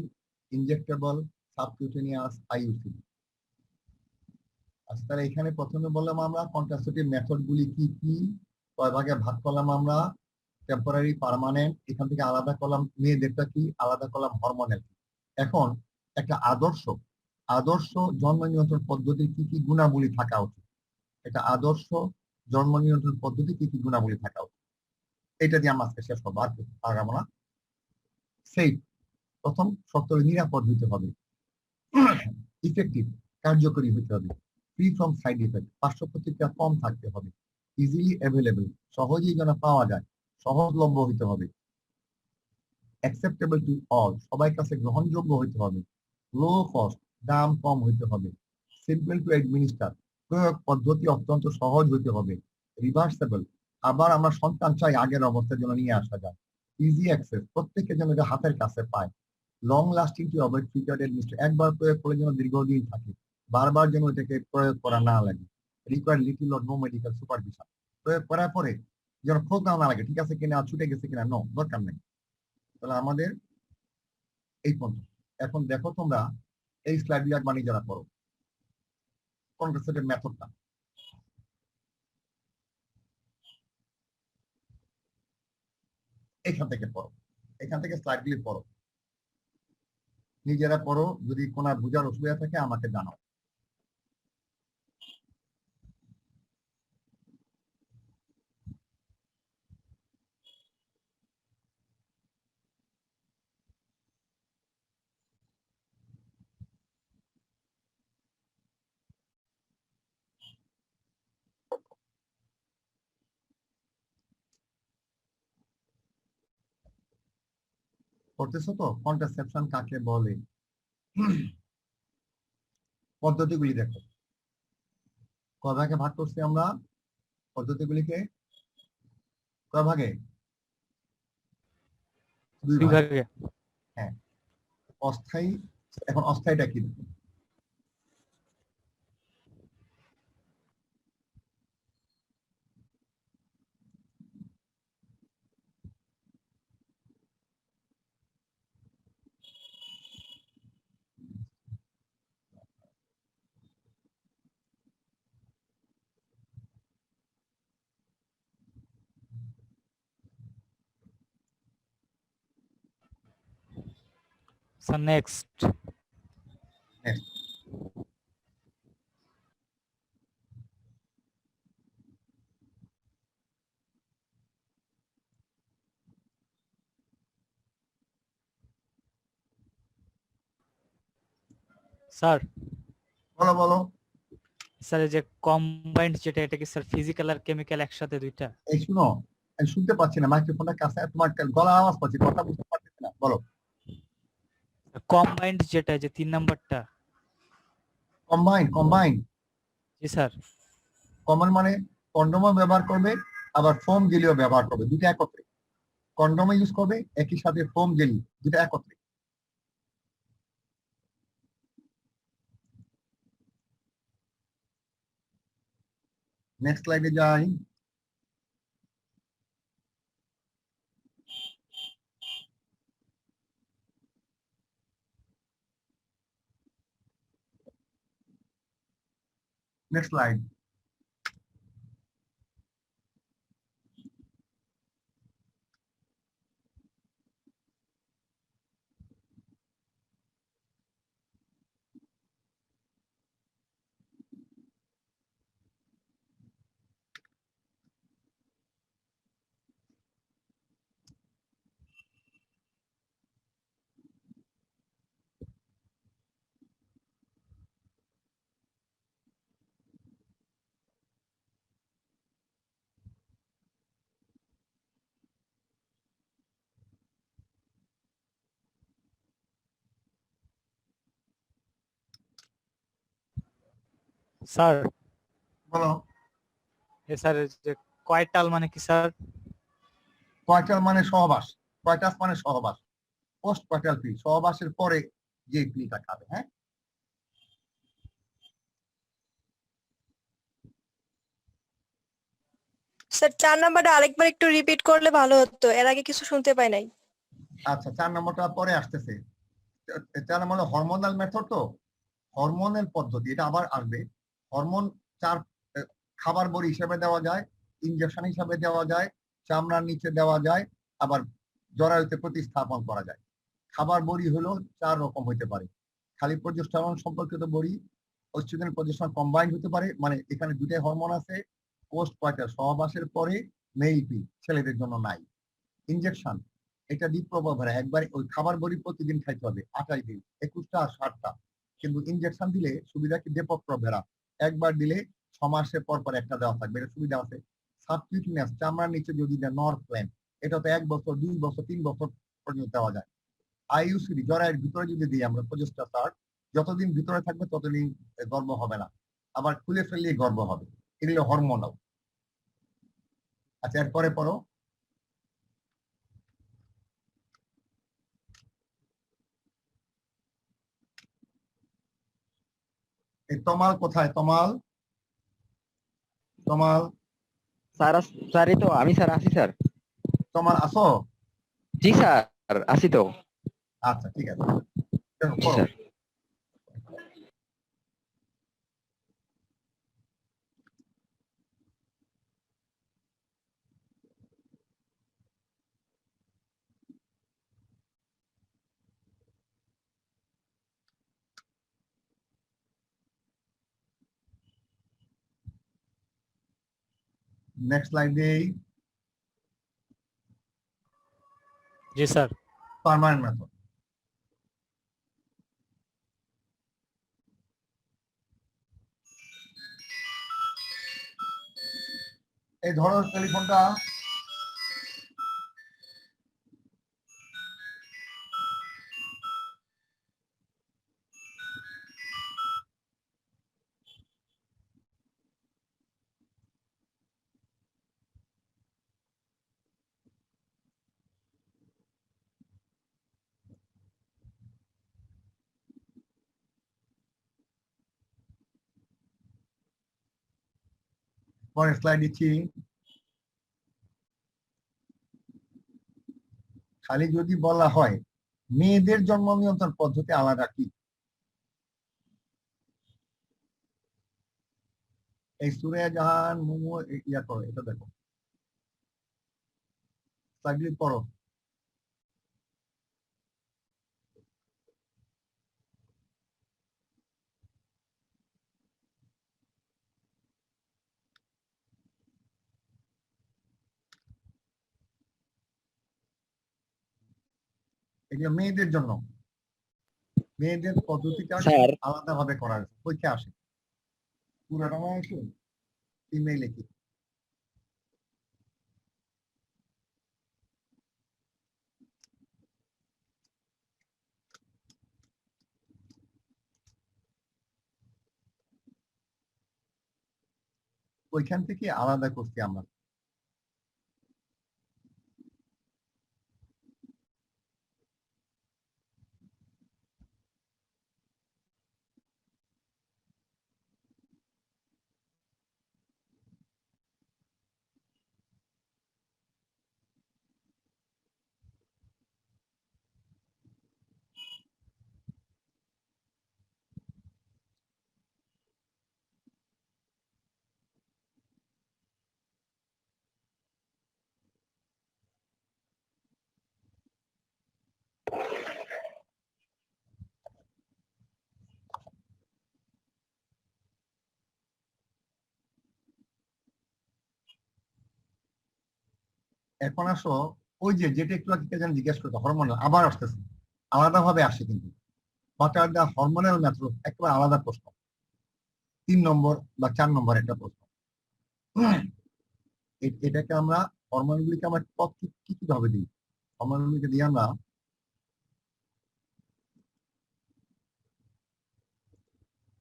ইনজেক্টেবল, সাবকিউটেনিয়াস, আইইউসি। আচ্ছা তাহলে এখানে প্রথমে বললাম আমরা কন্ট্রাসেপটিভ মেথড গুলি কি কি, কয় ভাগে ভাগ করলাম আমরা, টেম্পোরারি, পার্মানেন্ট, এখান থেকে আলাদা করলাম মেয়েদেরটা কি, আলাদা করলাম হরমোনাল। এখন একটা আদর্শ জন্ম নিয়ন্ত্রণ পদ্ধতির কি কি গুণাবলী থাকা উচিত, একটা আদর্শ জন্ম নিয়ন্ত্রণ পদ্ধতি কি কি গুণাবলী থাকা উচিত, এটা দিয়ে আমরা আজকে শেষ করবো, আর কিছু আগাবো না। সেই প্রথম শর্ত নিরাপদ হইতে হবে, ইফেক্টিভ কার্যকরী হইতে হবে, ফ্রি ফ্রম সাইড ইফেক্ট পার্শ্ব প্রতিক্রিয়া কম থাকতে হবে, ইজিলি অ্যাভেলেবল সহজেই যেন পাওয়া যায়, সহজলভ্য হইতে হবে, অ্যাকসেপ্টেবল টু অল সবাই কাছে গ্রহণযোগ্য হইতে হবে, লো কস্ট দাম কম হইতে হবে, সিম্পল টু অ্যাডমিনিস্টার প্রয়োগ পদ্ধতি অত্যন্ত সহজ হইতে হবে, রিভার্সেবল আবার আমরা সন্তান চাই আগের অবস্থার জন্য নিয়ে আসা যায়, ইজি অ্যাক্সেস প্রত্যেকে যেন এটা হাতের কাছে পায়, long lasting to avoid frequent administration একবার প্রয়োগ করলে যেন দীর্ঘদিন থাকে, বারবার যেন এটাকে প্রয়োগ করা না লাগে, required little or no medical supervision প্রয়োগ করার পরে যেন খোঁজ না লাগে ঠিক আছে কিনা, ছুটে গেছে কিনা, নো দরকার নেই। তাহলে আমাদের এই পর্যন্ত। এখন দেখো তোমরা এই স্লাইডগুলো একবার নিজেরা করো, কন্ট্রাসেপটিভ মেথডটা এখান থেকে পড়ো, এখান থেকে স্লাইডগুলি পড়ো, নিজেরা পড়ো, যদি কোনো বোঝার অসুবিধা থাকে আমাকে জানাও। করতেছো তো, কন্ট্রাসেপশন কাকে বলে, পদ্ধতিগুলি দেখো, কয় ভাগে ভাগ করছি আমরা পদ্ধতিগুলিকে, কয় ভাগে, দুই দুই ভাগে। ভাগে। হ্যাঁ অস্থায়ী, এখন অস্থায়ীটা কি দেখো, স্যার নেক্সট। নেক্সট স্যার বলো বলো। স্যার এই যে কম্বাইন্ড যেটা, এটা কি স্যার ফিজিক্যাল আর কেমিক্যাল একসাথে দুইটা? এই শুনো, আমি শুনতে পাচ্ছি না, মাইক্রোফোনটা কাছে, তোমার গলা আওয়াজ পাচ্ছি, কথা বুঝতে পারছি না, বলো। কম্বাইন্ড যেটা যে 3 নাম্বারটা। কম্বাইন জি স্যার। কমন মানে কন্ডোমও ব্যবহার করবে, আবার ফোম জেলিও ব্যবহার করবে, দুটো একত্রে। কন্ডোমও ইউজ করবে, একই সাথে ফোম জেলি, দুটো একত্রে। নেক্সট স্লাইডে যাই। Next slide. স্যার বলো। স্যার যে কয়টাল মানে কি স্যার? কোয়ার্টাল মানে সহবাস, কোয়ার্টাস মানে সহবাস, পোস্ট কোয়ার্টাল পি, সহবাসের পরে যে পিটা খাবে। হ্যাঁ, স্যার 4 নাম্বারটা আরেকবার একটু রিপিট করলে ভালো হতো, এর আগে কিছু শুনতে পাই নাই। আচ্ছা 4 নম্বরটা পরে আসতেছে। 4 নম্বর হলো হরমোনাল মেথড, তো হরমোনাল পদ্ধতি, এটা আবার আসবে। হরমোন 4 খাবার বড়ি হিসেবে দেওয়া যায়, ইনজেকশন হিসেবে দেওয়া যায়, চামড়ার নিচে দেওয়া যায়, আবার জরায়ুতে প্রতিস্থাপন করা যায়। খাবার বড়ি হলো 4 রকম হইতে পারে। খালি প্রজেস্টেরন সম্পর্কিত বড়ি, ওস্ট্রোজেন প্রজেস্টেরন কম্বাইন্ড হতে পারে, মানে এখানে দুটাই হরমোন আছে। পোস্ট কোয়ার্টার সহবাসের পরে মেল পি, ছেলেদের জন্য নাই। ইনজেকশন, এটা দ্বীপ প্রভাব ভরা, একবার ওই খাবার বড়ি প্রতিদিন খাইতে হবে 28 দিন, 21টা আর 60টা। কিন্তু ইনজেকশন দিলে সুবিধা কি, ডেপক প্রভেরা একবার দিলে 6 মাসের পর পর একটা দেওয়া থাকবে, এটা সুবিধা আছে। সাবকিউটিনিয়াস চামড়ার নিচে যদি দেয় নর্থ প্ল্যান, এটা তো 1 বছর 2 বছর 3 বছর পর্যন্ত দেওয়া যায়। আইইউসিডি জরায়ের ভিতরে যদি দিই আমরা প্রজেস্টাসার, যতদিন ভিতরে থাকবে ততদিন গর্ভ হবে না, আবার খুলে ফেললে গর্ভ হবে। এগুলো হরমোনাল। আচ্ছা এরপরে পড়ো। এই তমাল কোথায়? তমাল, তমাল, স্যার স্যারই তো আমি, স্যার আছি স্যার। তমাল আসো? জি স্যার আছি তো। আচ্ছা ঠিক আছে, দেখো, জি পড়ো। স্যার। নেক্সট স্লাইডে জি স্যার। Permanent method. এই ধরো টেলিফোনটা, পরের স্লাইড দিচ্ছি। খালি যদি বলা হয় মেয়েদের জন্ম নিয়ন্ত্রণ পদ্ধতি আলাদা কি, এই সুরেয়া জাহান মুমু ইয়া করো, এটা দেখো, স্লাইড পড়ো। এগুলো মেয়েদের জন্য, মেয়েদের পদ্ধতিটা স্যার আলাদা ভাবে করা হয়েছে, পরীক্ষা আসে পুরোটা আসে ইমেইলে কি। ওইখান থেকে আলাদা করছি আমরা। এখন আসো ওই যে যেটা একটু আগে কে যেন জিজ্ঞেস করতো হরমোনাল, আবার আসতেছে, আলাদাভাবে আসে কিন্তু what are the hormonal method, একেবারে আলাদা প্রশ্ন, 3 নম্বর বা 4 নম্বর একটা প্রশ্ন। এটাকে আমরা হরমোনগুলিকে আমরা কি কি ভাবে দিই, হরমোনগুলিকে দিয়ে আমরা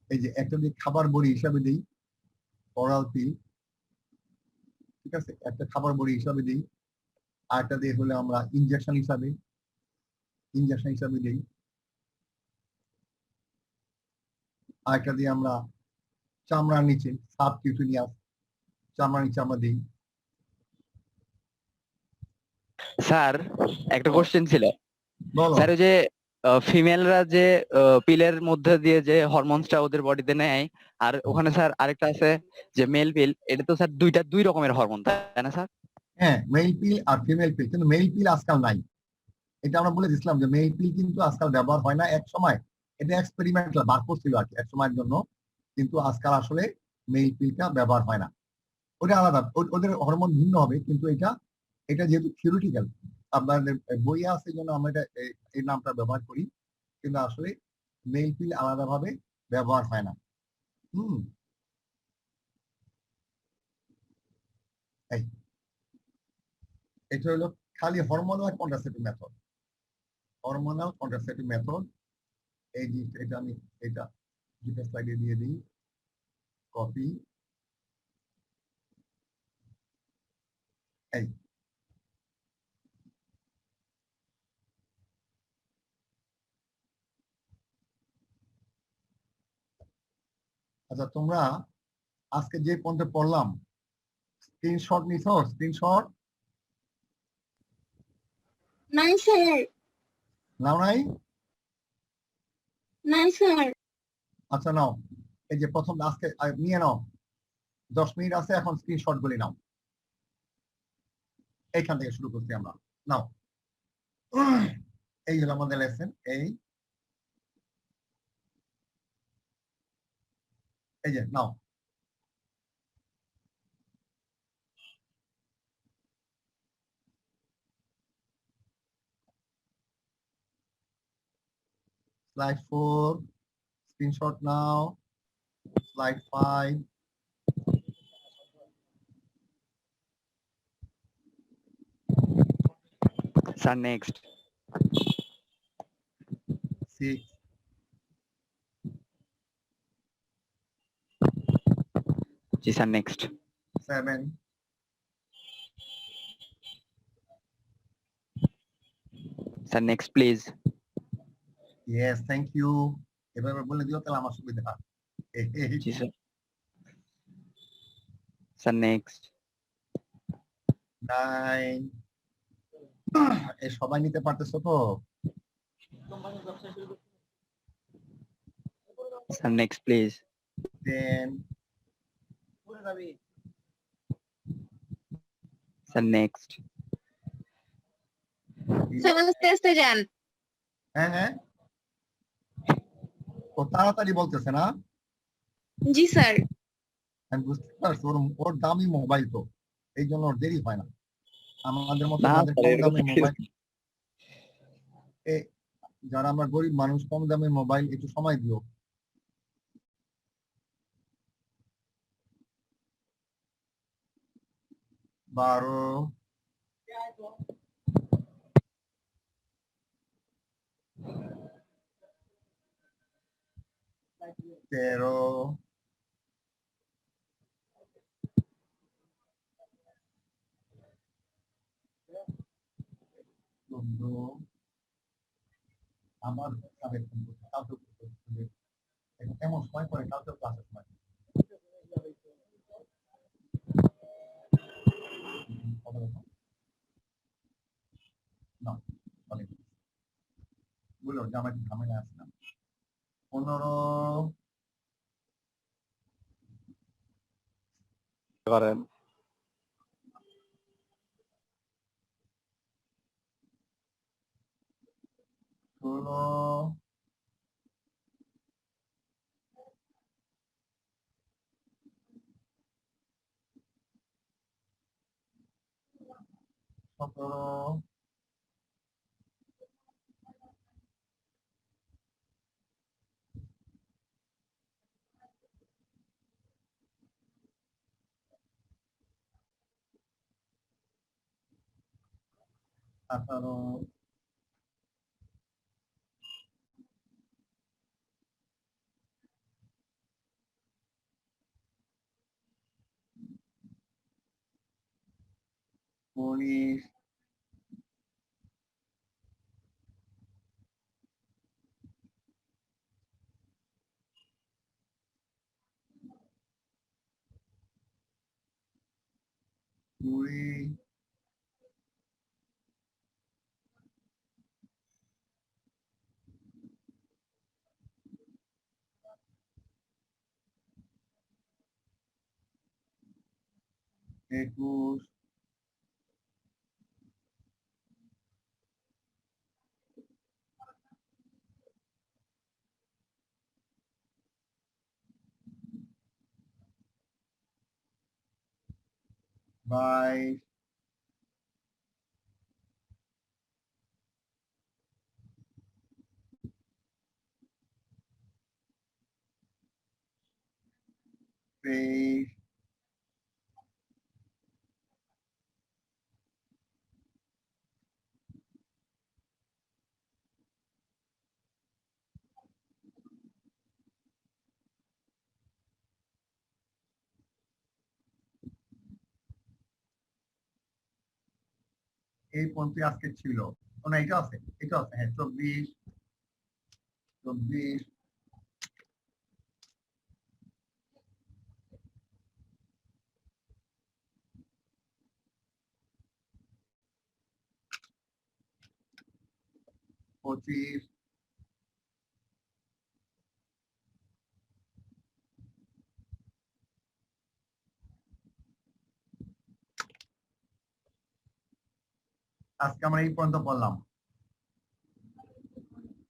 এই যে একটা দিয়ে খাবার বড়ি হিসাবে দিই, অরাল পিল, ঠিক আছে, একটা খাবার বড়ি হিসাবে দিই, আর একটা দিয়ে হলে আমরা ইনজেকশন হিসাবে দিই, আর একটা দিয়ে আমরা চামড়ার নিচে সাবকিউটেনিয়াস চামড়ার নিচে আমরা দিই। স্যার একটা কোশ্চেন ছিল বলো। স্যার, ওই যে ফিমেলরা যে পিলের মধ্যে দিয়ে যে হরমোনসটা ওদের বডিতে নেয়, আর ওখানে স্যার আরেকটা আছে যে মেল পিল, এটা তো স্যার দুই রকমের হরমোন, তাই না স্যার? হ্যাঁ, মেল পিল আর ফিমেল পিল, কিন্তু মেল পিল আজকাল নাই। এটা আমরা বলে দিচ্ছিলাম যে মেল পিল কিন্তু আজকাল ব্যবহার হয় না। এক সময় এটা এক্সপেরিমেন্টাল বার করছিল আর কি এক সময়ের জন্য, কিন্তু আজকাল আসলে মেল পিলটা ব্যবহার হয় না। ওটা আলাদা, ওদের হরমোন ভিন্ন হবে, কিন্তু এটা যেহেতু থিওরিটিক্যাল, আপনাদের বইয়ে আছে জন্য আমরা এটা এই নামটা ব্যবহার করি, কিন্তু আসলে মেল পিল আলাদাভাবে ব্যবহার হয় না। হুম, এই এটা হলো খালি hormonal contraceptive method, hormonal contraceptive method. এই জিনিসটা এটা আমি এটা দুটো স্লাইডে দিয়ে দিই, কপি। এই আচ্ছা, তোমরা আজকে যে পর্যন্ত পড়লাম স্ক্রিনশট নিছো? স্ক্রিনশট নাই স্যার, নাও নাই? নাই স্যার। আচ্ছা নাও, এই যে প্রথম আজকে নিয়ে নাও, 10 মিনিট আছে, এখন স্ক্রিনশট গুলি নাও। এইখান থেকে শুরু করছি আমরা, নাও। এই হলো আমাদের লেসন। এই যে নাও, slide 4, screenshot now, slide 5, sir next. 6, G sir next. 7, sir next please. yes, thank you। এভাবে বলে দিও তাহলে আমার সুবিধা হয়। জি স্যার। Sir next. 9, এই সবাই নিতে পারতেছো তো? Sir next please. 10, sir next. Sir আস্তে আস্তে যান। হ্যাঁ হ্যাঁ, ও তাড়াতাড়ি বলতেছে না? জি স্যার। আমি বুঝতে পারছি, ওর দামি মোবাইল তো, এই জন্য ওর দেরি হয় না। আমাদের মতো না যাদের স্যার, কম এরকম দামের কিছু মোবাইল, যারা আমরা গরিব মানুষ, কম দামের মোবাইল, একটু সময় দিও। বারো, 13, বন্ধু আমার কালকে এমন সময় করে কালকে ক্লাসের সময় না বললো যে আমার ঝামেলা আছে না 15 করেন। 16 17 18 19 20 21 22 23 এই পর্যন্ত আজকে ছিল না এটা আছে হ্যাঁ 24 24 25 আজকে আমরা এই পর্যন্ত পড়লাম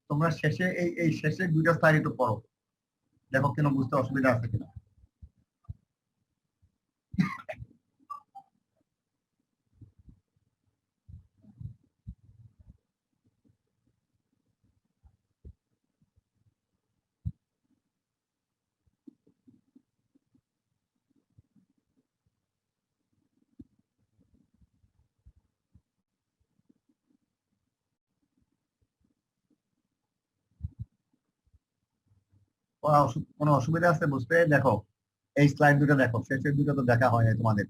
তোমরা শেষে এই শেষে দুইটা স্লাইড একটু পড়ো দেখো কেন বুঝতে অসুবিধা আছে কিনা কোনো অসুবিধা আছে বুঝতে দেখো এই স্লাইড দুটো দেখো শেষের দুটো তো দেখা হয় নাই তোমাদের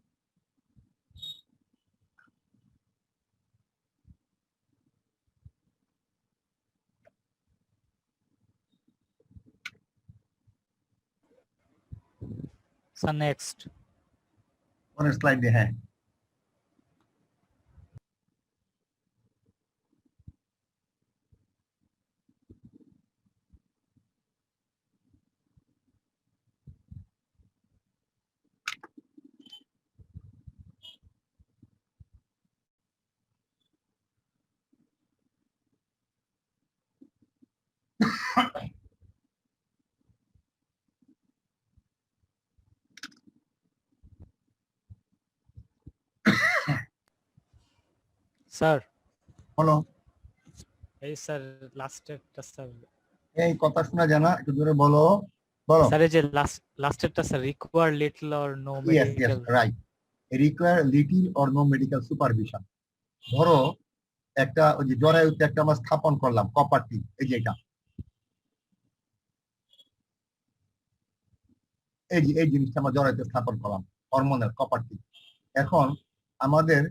স্যার নেক্সট কোন স্লাইড দিয়ে হ্যাঁ স্যার বলো এই স্যার লাস্টেরটা স্যার এই কথা শোনা যায় না একটু জোরে বলো বলো স্যার এই যে লাস্টেরটা sir require little or no yes medical right require little or no medical supervision ধরো একটা ওই যে জরায়ুতে একটা আমরা স্থাপন করলাম কপারটি এই যে এটা এই জিনিসটা আমরা জরায়ুতে স্থাপন করলাম হরমোনের কপারটি এখন আমাদের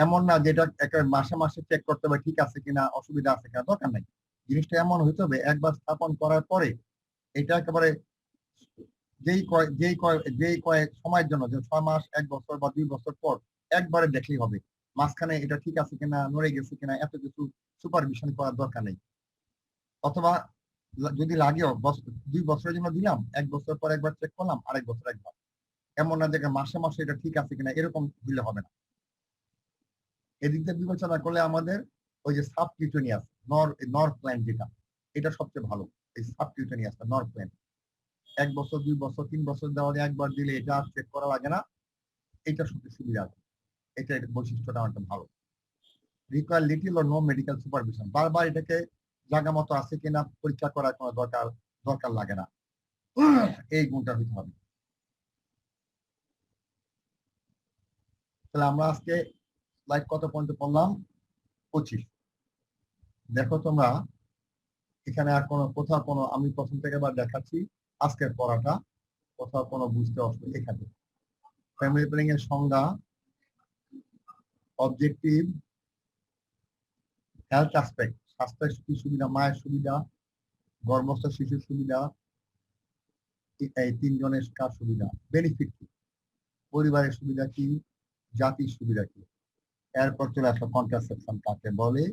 এমন না যেটা একটা মাসে মাসে চেক করতে হবে ঠিক আছে কিনা, অসুবিধা আছে কিনা, দরকার নাই। জিনিসটা এমন হইতে হবে একবার স্থাপন করার পরে এটা একেবারে যেই কয়েক সময়ের জন্য, যে 6 মাস, 1 বছর বা 2 বছর পর একবারে দেখলেই হবে। মাঝখানে এটা ঠিক আছে কিনা, নড়ে গেছে কিনা, এত কিছু সুপারভিশন করার দরকার নেই। অথবা যদি লাগেও 2 বছরের জন্য দিলাম, 1 বছর পর একবার চেক করলাম, আরেক বছর একবার। এমন না যে মাসে মাসে এটা ঠিক আছে কিনা এরকম দিলে হবে না। এদিক দিয়ে বিবেচনা করলে আমাদের ওই যে সাবকিউটেনিয়াস নর্ভ প্ল্যান্ট যেটা, এটা সবচেয়ে ভালো। এই সাবকিউটেনিয়াসটা নর্ভ প্ল্যান্ট 1 বছর, 2 বছর, 3 বছর দেওয়া একবার দিলে এটা চেক করা লাগে না। এটা সবচেয়ে সুবিধা আছে। এটা বৈশিষ্ট্যটা অনেকটা ভালো। Require little or no medical supervision, বারবার এটাকে জায়গা মতো আছে কিনা পরীক্ষা করার কোনো দরকার লাগে না। এই গুণটা হইতে হবে। তাহলে আমরা আজকে স্লাইড কত পর্যন্ত পড়লাম? 25। দেখো তোমরা এখানে আর কোথাও কোনো, আমি প্রথম থেকে আবার দেখাচ্ছি আজকের পড়াটা, কোথাও কোনো বুঝতে অসুবিধা। এখানে ফ্যামিলি প্ল্যানিং এর সংজ্ঞা, অবজেক্টিভ, হেলথ অ্যাসপেক্ট, স্বাস্থ্যের কি সুবিধা, মায়ের সুবিধা, গর্ভস্থ শিশুর সুবিধা, এই 3 জনের কার সুবিধা, বেনিফিট কি, পরিবারের সুবিধা কি, জাতির সুবিধা কি। এরপর চলে আসলো কন্ট্রাসেপশন কাকে বলে,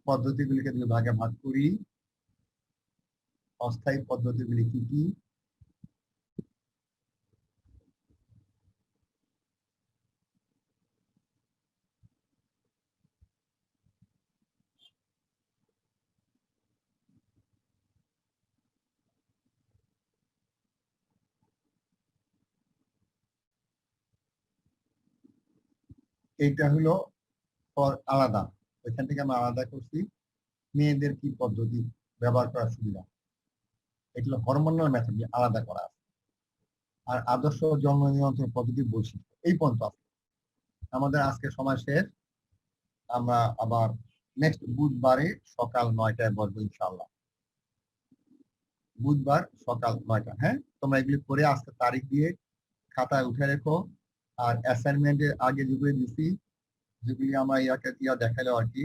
পদ্ধতিগুলিকে 2 ভাগে ভাগ করি, অস্থায়ী পদ্ধতিগুলি কি কি, এইটা হলো আলাদা। ওইখান থেকে আমরা আলাদা করছি মেয়েদের কি পদ্ধতি ব্যবহার করার সুবিধা, এগুলো হরমোনাল মেথড দিয়ে আলাদা করা আছে। আর আদর্শ জন্ম নিয়ন্ত্রণ পদ্ধতির বৈশিষ্ট্য, এই পর্যন্ত আছে। আমাদের আজকে সময় শেষ। আমরা আবার নেক্সট বুধবারে সকাল 9টায় বসবো ইনশাআল্লাহ। বুধবার সকাল 9টা। হ্যাঁ, তোমরা এগুলি করে আজকে তারিখ দিয়ে খাতায় উঠে রেখো। আর অ্যাসাইনমেন্টের আগে যেগুলি দিছি, যেগুলি আমরা দেখালো আর কি,